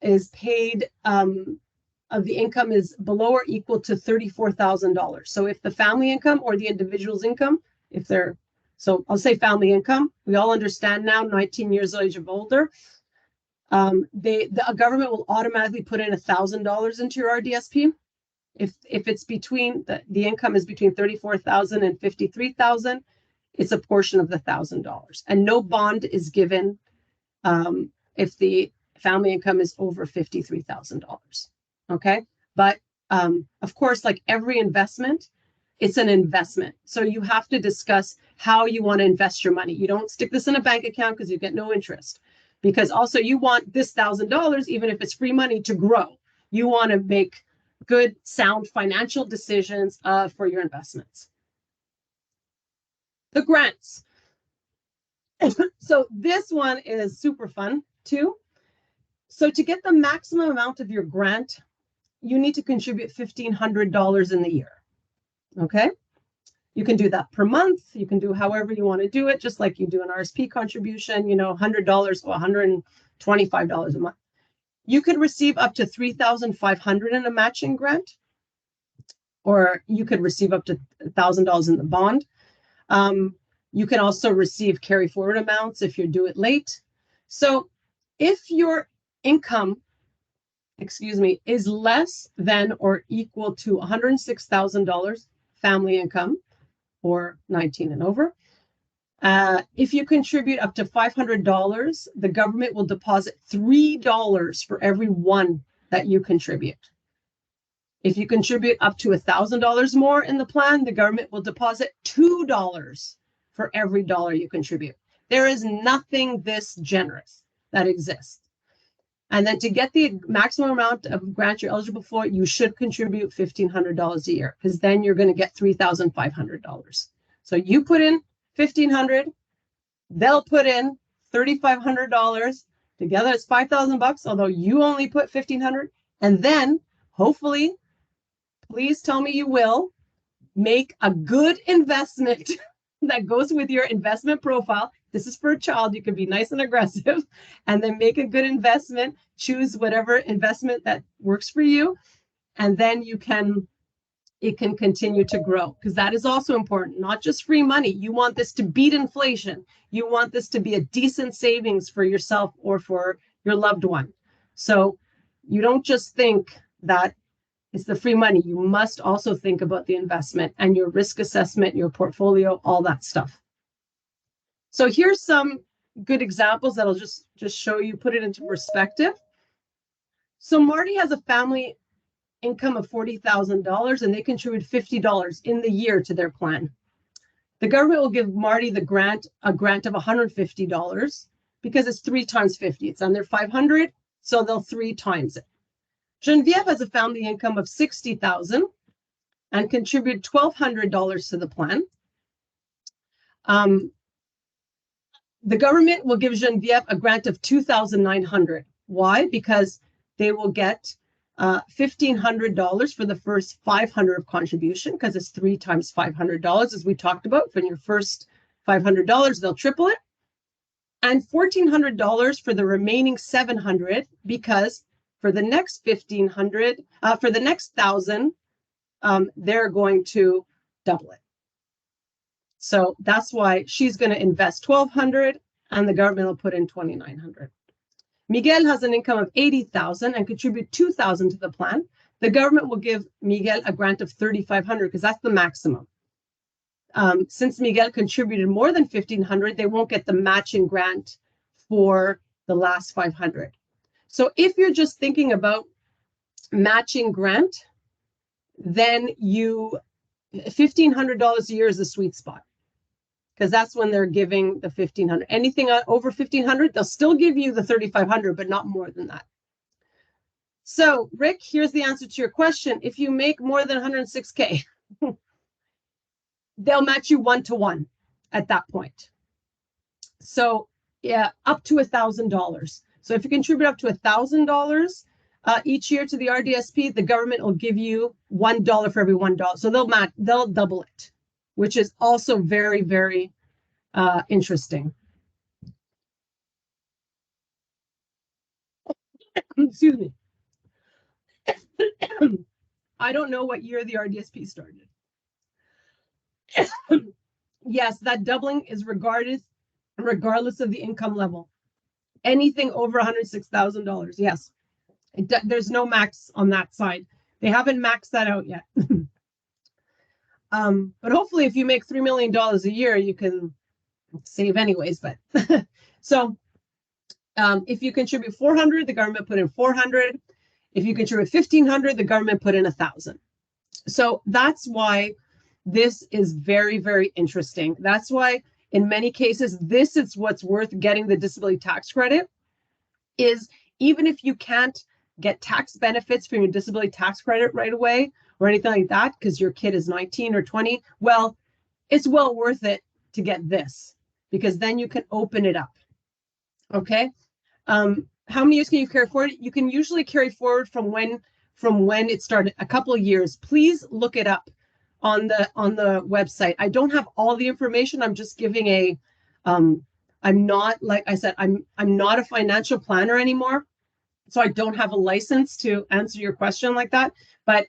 is paid of the income is below or equal to $34,000. So if the family income or the individual's income, so I'll say family income, we all understand now, 19 years of age or older, the government will automatically put in $1,000 into your RDSP. If it's between the income is between $34,000 and $53,000, it's a portion of the $1,000, and no bond is given if the family income is over $53,000. Okay, but of course, like every investment, it's an investment. So you have to discuss how you want to invest your money. You don't stick this in a bank account because you get no interest. Because also you want this $1,000, even if it's free money, to grow. You want to make good, sound financial decisions for your investments. The grants. So this one is super fun too. So to get the maximum amount of your grant, you need to contribute $1,500 in the year. Okay. You can do that per month. You can do however you want to do it, just like you do an RSP contribution, you know, $100 or $125 a month. You could receive up to $3,500 in a matching grant, or you could receive up to $1,000 in the bond. You can also receive carry forward amounts if you do it late. So if your income, is less than or equal to $106,000 family income, or 19 and over, if you contribute up to $500, the government will deposit $3 for every one that you contribute. If you contribute up to $1,000 more in the plan, the government will deposit $2 for every dollar you contribute. There is nothing this generous. that exist. And then to get the maximum amount of grant you're eligible for, you should contribute $1,500 a year, because then you're going to get $3,500. So you put in $1,500, they'll put in $3,500. Together it's $5,000, although you only put $1,500. And then hopefully, please tell me you will make a good investment that goes with your investment profile. This is for a child. You can be nice and aggressive, and then make a good investment. Choose whatever investment that works for you, and then it can continue to grow, because that is also important. Not just free money. You want this to beat inflation. You want this to be a decent savings for yourself or for your loved one. So you don't just think that it's the free money. You must also think about the investment and your risk assessment, your portfolio, all that stuff. So here's some good examples that'll just show you, put it into perspective. So Marty has a family income of $40,000, and they contribute $50 in the year to their plan. The government will give Marty a grant of $150, because it's 3 times 50. It's under 500, so they'll 3 times it. Geneviève has a family income of $60,000 and contribute $1,200 to the plan. The government will give Geneviève a grant of $2,900. Why? Because they will get $1,500 for the first $500 of contribution, because it's 3 times $500, as we talked about. For your first $500, they'll triple it, and $1,400 for the remaining $700, because for the next $1,500, for the next $1,000, they're going to double it. So that's why she's going to invest $1,200, and the government will put in $2,900. Miguel has an income of $80,000 and contribute $2,000 to the plan. The government will give Miguel a grant of $3,500, because that's the maximum. Since Miguel contributed more than $1,500, they won't get the matching grant for the last $500. So if you're just thinking about matching grant, then $1,500 a year is the sweet spot, because that's when they're giving the $1,500. Anything over $1,500, they'll still give you the $3,500, but not more than that. So, Rick, here's the answer to your question. If you make more than 106K, they'll match you 1-to-1 at that point. So, yeah, up to $1,000. So if you contribute up to $1,000 each year to the RDSP, the government will give you $1 for every $1. So they'll double it, which is also very, very interesting. Excuse me. I don't know what year the RDSP started. Yes, that doubling is regardless of the income level. Anything over $106,000, yes. There's no max on that side. They haven't maxed that out yet. But hopefully if you make $3 million a year, you can save anyways. But so if you contribute $400, the government put in $400. If you contribute $1,500, the government put in $1,000. So that's why this is very, very interesting. That's why in many cases, this is what's worth getting the disability tax credit, is even if you can't get tax benefits from your disability tax credit right away or anything like that, because your kid is 19 or 20, well, it's well worth it to get this, because then you can open it up. Okay. How many years can you carry forward? You can usually carry forward from when it started, a couple of years. Please look it up on the website. I don't have all the information. I'm just giving I'm not, like I said, I'm not a financial planner anymore, so I don't have a license to answer your question like that. But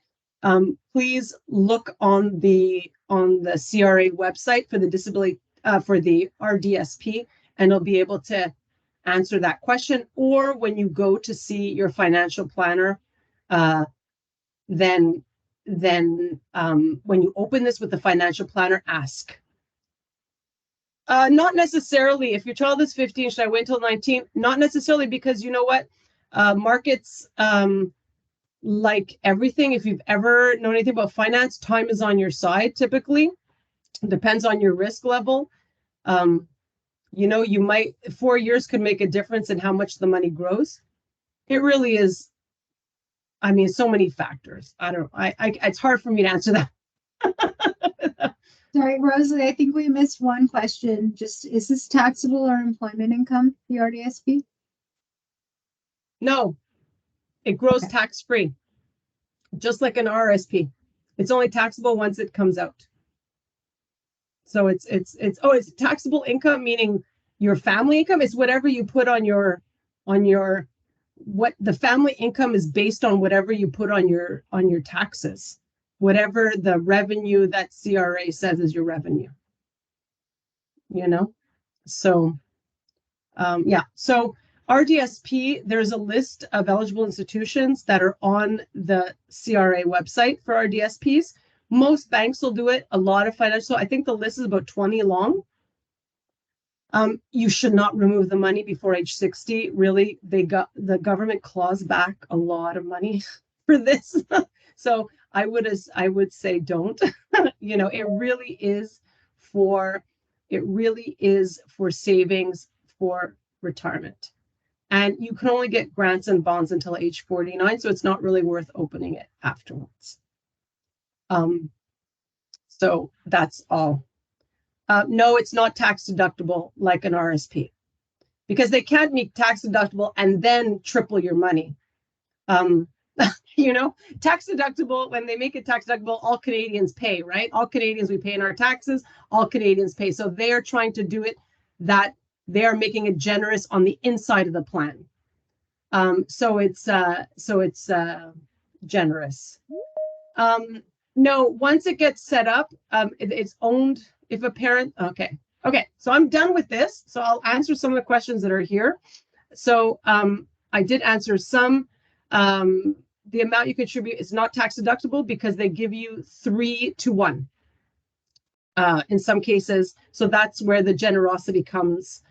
please look on the CRA website for the disability for the RDSP, and it'll be able to answer that question. Or when you go to see your financial planner, then when you open this with the financial planner, ask. Not necessarily. If your child is 15, should I wait until 19? Not necessarily, because you know what? Markets, like everything, if you've ever known anything about finance, time is on your side typically. It depends on your risk level. You know, you might 4 years could make a difference in how much the money grows. It really is. I mean, so many factors. I don't. It's hard for me to answer that. Sorry, Rosalie, I think we missed one question. Just, is this taxable or employment income, the RDSP? No, it grows Okay. tax-free, just like an RSP. It's only taxable once it comes out. So it's taxable income, meaning your family income. It's whatever you put on your what the family income is based on, whatever you put on your taxes, whatever the revenue that CRA says is your revenue. You know, so yeah. So RDSP, there's a list of eligible institutions that are on the CRA website for RDSPs. Most banks will do it. A lot of financial, I think the list is about 20 long. You should not remove the money before age 60. Really, the government claws back a lot of money for this. So I would say don't. You know, it really is for savings for retirement. And you can only get grants and bonds until age 49, so it's not really worth opening it afterwards. So that's all. No, it's not tax deductible like an RSP, because they can't make tax deductible and then triple your money. You know, tax deductible, when they make it tax deductible, all Canadians pay, right? All Canadians, we pay in our taxes, all Canadians pay. So they are trying to do it that they are making it generous on the inside of the plan. So it's generous. No, once it gets set up, it's owned. If a parent, okay, so I'm done with this. So I'll answer some of the questions that are here. So I did answer some. The amount you contribute is not tax deductible because they give you 3 to 1 in some cases. So that's where the generosity comes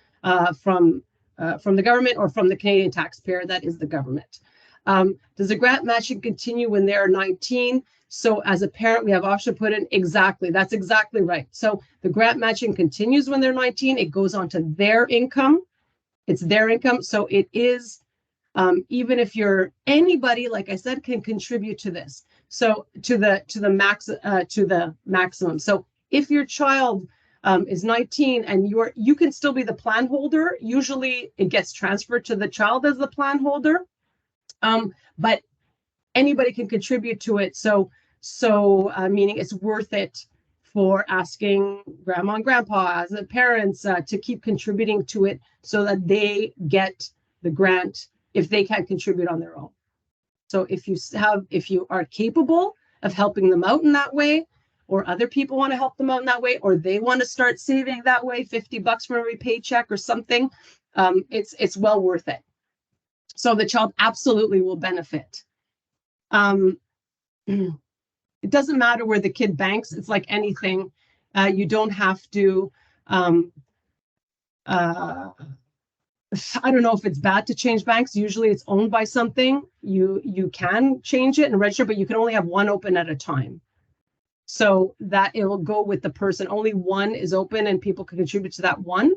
from the government or from the Canadian taxpayer. That is the government. Does the grant matching continue when they're 19? So as a parent, we have option to put in exactly. That's exactly right. So the grant matching continues when they're 19. It goes on to their income. It's their income. So it is, even if you're anybody, like I said, can contribute to this. So to the maximum. So if your child is 19 and you can still be the plan holder, usually it gets transferred to the child as the plan holder. But anybody can contribute to it. So meaning it's worth it for asking grandma and grandpa as the parents to keep contributing to it so that they get the grant if they can't contribute on their own. So if you are capable of helping them out in that way, or other people want to help them out in that way, or they want to start saving that way, $50 from every paycheck or something, it's well worth it. So the child absolutely will benefit. It doesn't matter where the kid banks. It's like anything. You don't have to, I don't know if it's bad to change banks. Usually it's owned by something. You can change it and register, but you can only have one open at a time. So that it will go with the person. Only one is open and people can contribute to that one.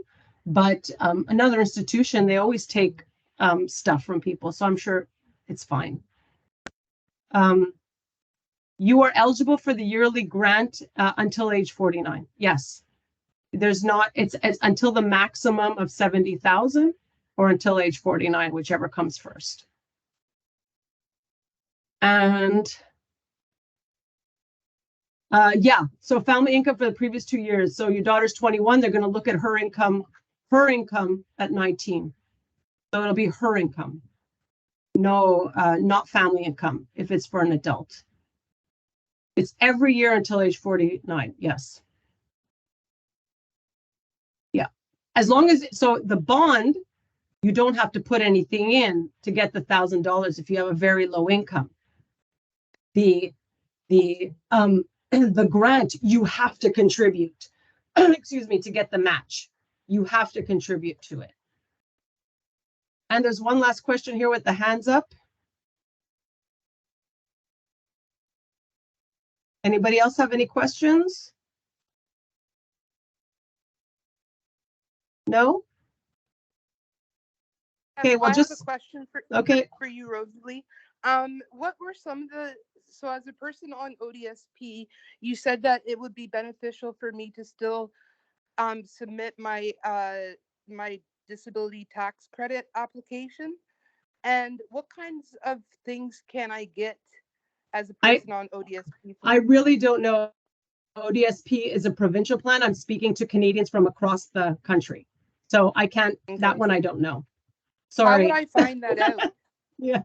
But another institution, they always take stuff from people. So I'm sure it's fine. You are eligible for the yearly grant until age 49. Yes. There's not, it's until the maximum of 70,000 or until age 49, whichever comes first. And yeah, so family income for the previous 2 years. So your daughter's 21, they're going to look at her income at 19. So it'll be her income. No, not family income if it's for an adult. It's every year until age 49. Yes. Yeah. As long as, so the bond, you don't have to put anything in to get the $1,000 if you have a very low income. The grant, you have to contribute, excuse me, to get the match. You have to contribute to it. And there's one last question here with the hands up. Anybody else have any questions? No? Okay, well, I just, have a question okay. for you, Rosalie. What were some of the, so as a person on ODSP, you said that it would be beneficial for me to still submit my my disability tax credit application. And what kinds of things can I get as a person on ODSP? I really don't know. ODSP is a provincial plan. I'm speaking to Canadians from across the country. So I can't, that one I don't know. Sorry. How would I find that out? Yeah.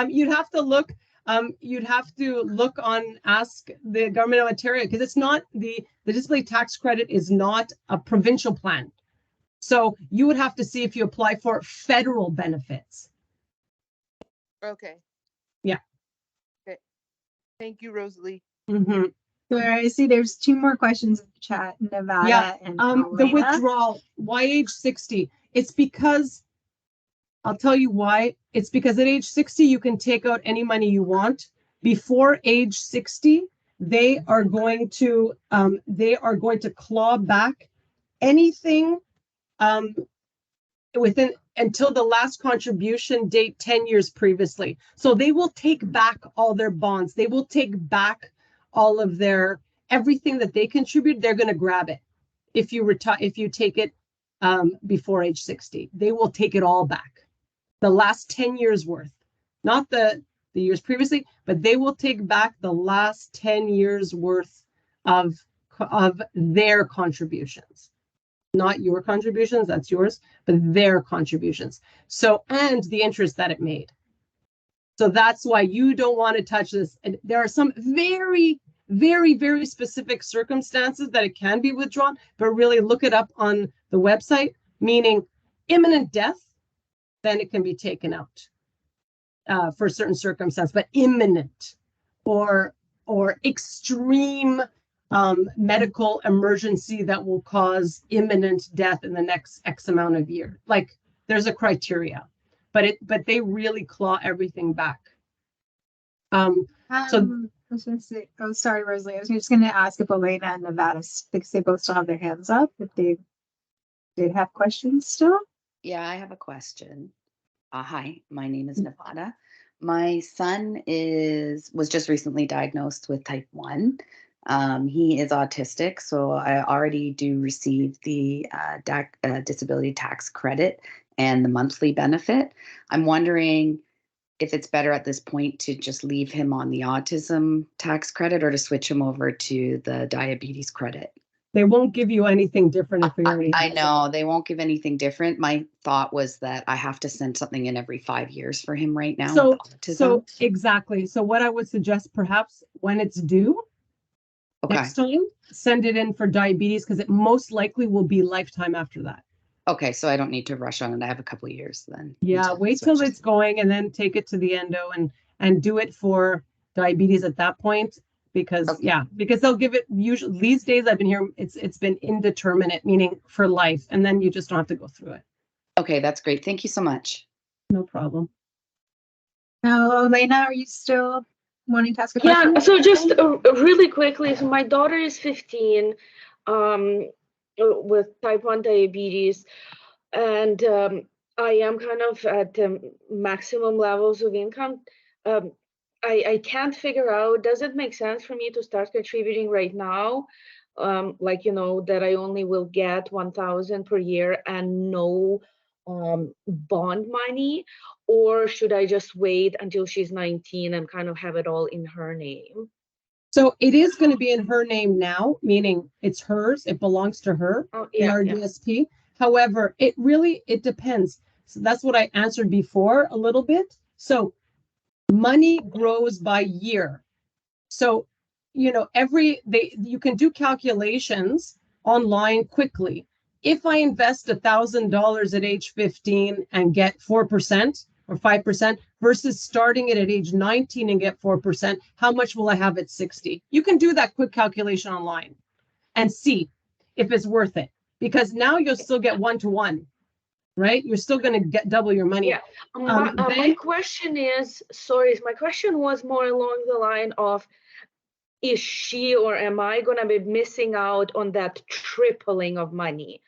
You'd have to look on Ask the Government of Ontario, because it's not the disability tax credit is not a provincial plan. So you would have to see if you apply for federal benefits. Okay. Yeah. Okay. Thank you, Rosalie. Mm-hmm. So I see there's 2 more questions in the chat, Nevada Yeah. and The withdrawal, why age 60? It's because, I'll tell you why. It's because at age 60, you can take out any money you want. Before age 60, they are going to claw back anything within until the last contribution date 10 years previously. So they will take back all their bonds. They will take back all of their everything that they contribute. They're going to grab it. If you take it before age 60, they will take it all back. The last 10 years worth, not the years previously, but they will take back the last 10 years worth of their contributions. Not your contributions, that's yours, but their contributions. So, and the interest that it made. So that's why you don't want to touch this. And there are some very, very, very specific circumstances that it can be withdrawn, but really look it up on the website, meaning imminent death, then it can be taken out for certain circumstances, but imminent or extreme medical emergency that will cause imminent death in the next X amount of years. Like there's a criteria, but they really claw everything back. I was going to say, oh, sorry, Rosalie. I was just going to ask if Elena and Nevada, because they both still have their hands up, if they did have questions still. Yeah, I have a question. Hi, my name is Nevada. My son was just recently diagnosed with type 1. He is autistic, so I already do receive the disability tax credit and the monthly benefit. I'm wondering if it's better at this point to just leave him on the autism tax credit or to switch him over to the diabetes credit. They won't give you anything different if you already I know they won't give anything different. My thought was that I have to send something in every 5 years for him right now. So exactly. So what I would suggest, perhaps when it's due next time, send it in for diabetes, because it most likely will be lifetime after that. Okay, so I don't need to rush on it. I have a couple of years then. Yeah, wait till it's going and then take it to the endo and do it for diabetes at that point. Because because they'll give it usually these days. I've been here. It's been indeterminate, meaning for life, and then you just don't have to go through it. Okay, that's great. Thank you so much. No problem. Now, Elena, are you still wanting to ask a question? Yeah. So just really quickly. So my daughter is 15, with type 1 diabetes, and I am kind of at the maximum levels of income. I can't figure out, does it make sense for me to start contributing right now? Like, that I only will get 1,000 per year and no bond money, or should I just wait until she's 19 and kind of have it all in her name? So it is going to be in her name now, meaning it's hers, it belongs to her in our DSP. However, it depends. So that's what I answered before a little bit. So money grows by year. So, you can do calculations online quickly. If I invest $1,000 at age 15 and get 4% or 5% versus starting it at age 19 and get 4%, how much will I have at 60? You can do that quick calculation online and see if it's worth it, because now you'll still get 1-to-1. Right? You're still going to get double your money. Yeah. My question was more along the line of, is she or am I going to be missing out on that tripling of money?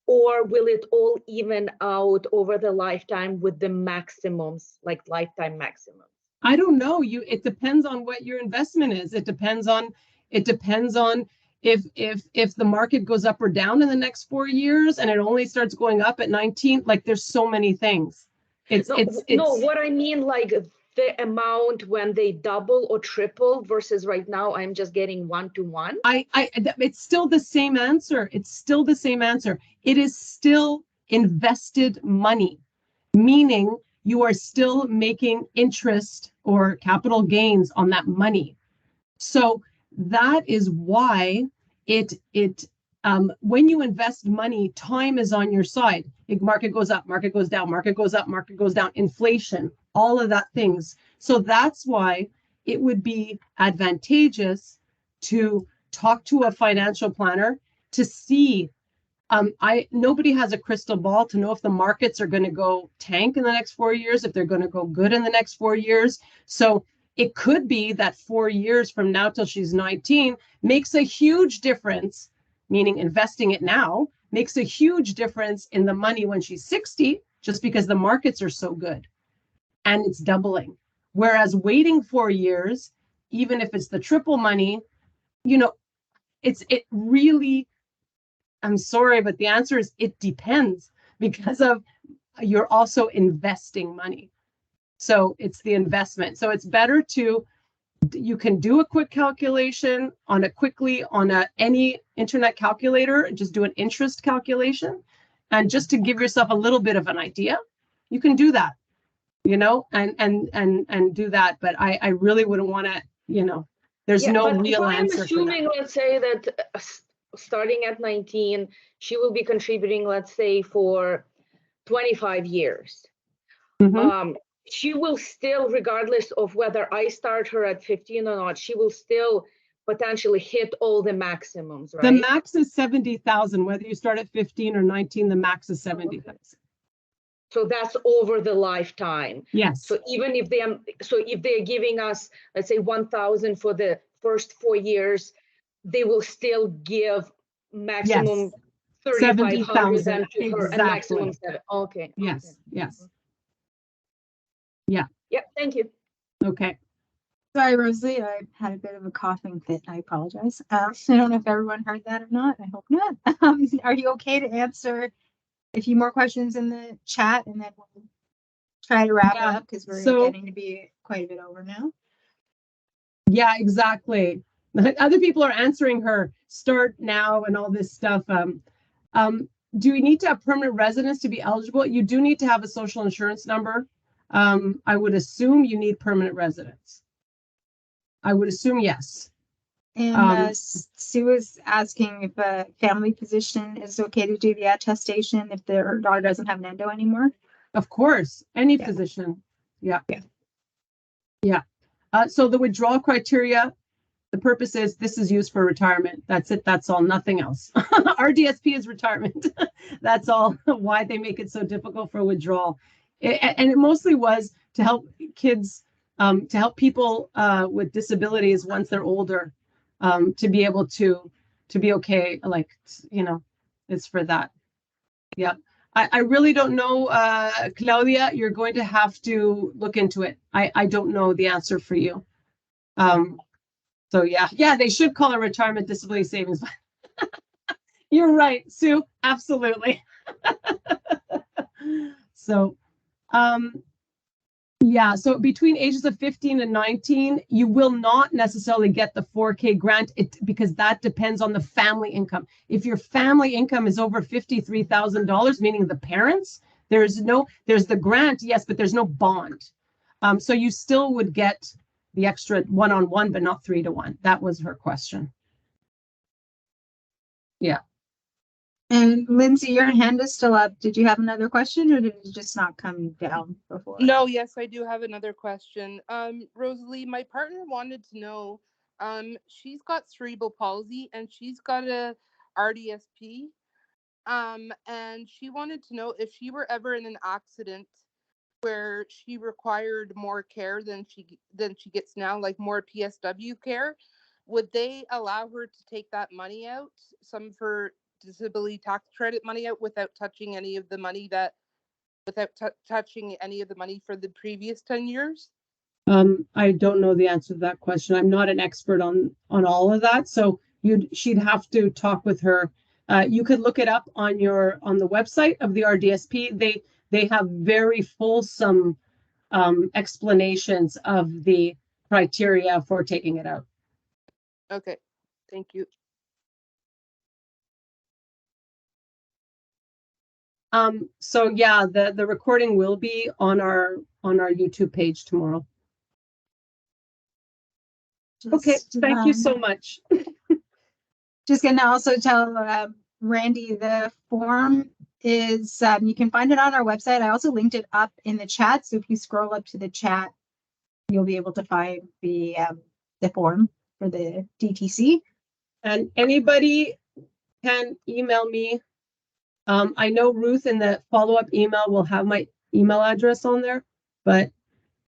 or will it all even out over the lifetime with the maximums, like lifetime maximums? I don't know. It depends on what your investment is. It depends on if the market goes up or down in the next 4 years and it only starts going up at 19. Like there's so many things. No, what I mean, like the amount when they double or triple versus right now I'm just getting 1-to-1. It's still the same answer. It's still the same answer. It is still invested money, meaning you are still making interest or capital gains on that money. So that is why when you invest money, time is on your side. Market goes up, market goes down, market goes up, market goes down, inflation, all of that things. So that's why it would be advantageous to talk to a financial planner to see. Nobody has a crystal ball to know if the markets are going to go tank in the next 4 years, if they're going to go good in the next 4 years. So it could be that 4 years from now till she's 19 makes a huge difference, meaning investing it now makes a huge difference in the money when she's 60, just because the markets are so good and it's doubling. Whereas waiting 4 years, even if it's the triple money, it really, I'm sorry, but the answer is it depends, because of you're also investing money. So it's the investment. So it's better you can do a quick calculation on any internet calculator, just do an interest calculation. And just to give yourself a little bit of an idea, you can do that, and do that. But I really wouldn't want to, there's no real answer. I'm assuming, let's say that starting at 19, she will be contributing, let's say, for 25 years. Mm-hmm. She will still, regardless of whether I start her at 15 or not, she will still potentially hit all the maximums, right? The max is 70,000. Whether you start at 15 or 19, the max is 70,000. Okay. So that's over the lifetime. Yes. So even if they're giving us, let's say, 1,000 for the first 4 years, they will still give maximum 3,500 then to her, and maximum 7. Okay. Yes. Okay. Yes. Yeah. Yep. Thank you. Okay. Sorry, Rosalie, I had a bit of a coughing fit. I apologize. I don't know if everyone heard that or not. I hope not. Are you okay to answer a few more questions in the chat, and then we'll try to wrap it up, because we're getting to be quite a bit over now? Yeah, exactly. Other people are answering her start now and all this stuff. Do you need to have permanent residence to be eligible? You do need to have a social insurance number. I would assume you need permanent residence. I would assume yes. And Sue was asking if a family physician is okay to do the attestation if their daughter doesn't have an endo anymore. Of course, any physician. Yeah. So the withdrawal criteria, the purpose is this is used for retirement. That's it. That's all. Nothing else. RDSP is retirement. That's all. Why they make it so difficult for withdrawal. And it mostly was to help kids, to help people with disabilities once they're older, to be able to be okay. Like, it's for that. Yeah. I really don't know, Claudia. You're going to have to look into it. I don't know the answer for you. So yeah, they should call it retirement disability savings. You're right, Sue. Absolutely. So, so between ages of 15 and 19, you will not necessarily get the 4K grant because that depends on the family income. If your family income is over $53,000, meaning the parents, there's the grant, yes, but there's no bond. So you still would get the extra 1-on-1, but not 3-to-1. That was her question. Yeah. And Lindsay, your hand is still up. Did you have another question, or did it just not come down before? No, yes, I do have another question. Rosalie, my partner wanted to know, she's got cerebral palsy and she's got a RDSP. And she wanted to know if she were ever in an accident where she required more care than she gets now, like more PSW care, would they allow her to take that money out, some of her disability tax credit money out without touching any of the money that, touching any of the money for the previous 10 years? I don't know the answer to that question. I'm not an expert on all of that, so she'd have to talk with her. You could look it up on the website of the RDSP. They have very fulsome explanations of the criteria for taking it out. Okay, thank you. So yeah, the recording will be on our YouTube page tomorrow. Okay, thank you so much. Just gonna also tell Randy the form is you can find it on our website. I also linked it up in the chat, so if you scroll up to the chat, you'll be able to find the form for the DTC. And anybody can email me. I know Ruth in the follow-up email will have my email address on there, but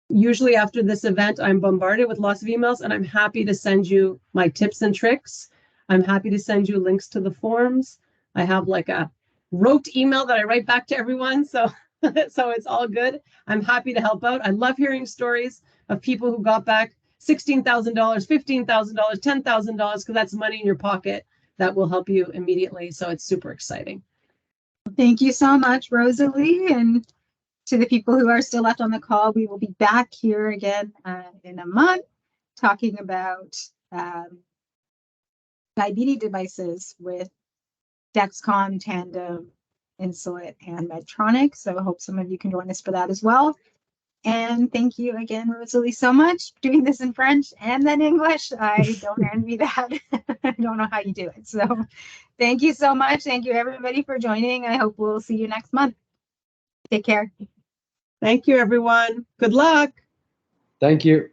usually after this event, I'm bombarded with lots of emails, and I'm happy to send you my tips and tricks. I'm happy to send you links to the forms. I have like a rote email that I write back to everyone, so it's all good. I'm happy to help out. I love hearing stories of people who got back $16,000, $15,000, $10,000, because that's money in your pocket that will help you immediately. So it's super exciting. Thank you so much, Rosalie. And to the people who are still left on the call, we will be back here again in a month talking about diabetes devices with Dexcom, Tandem, Insulet, and Medtronic. So I hope some of you can join us for that as well. And thank you again, Rosalie, so much. Doing this in French and then English, I don't envy that. I don't know how you do it. So thank you so much. Thank you, everybody, for joining. I hope we'll see you next month. Take care. Thank you, everyone. Good luck. Thank you.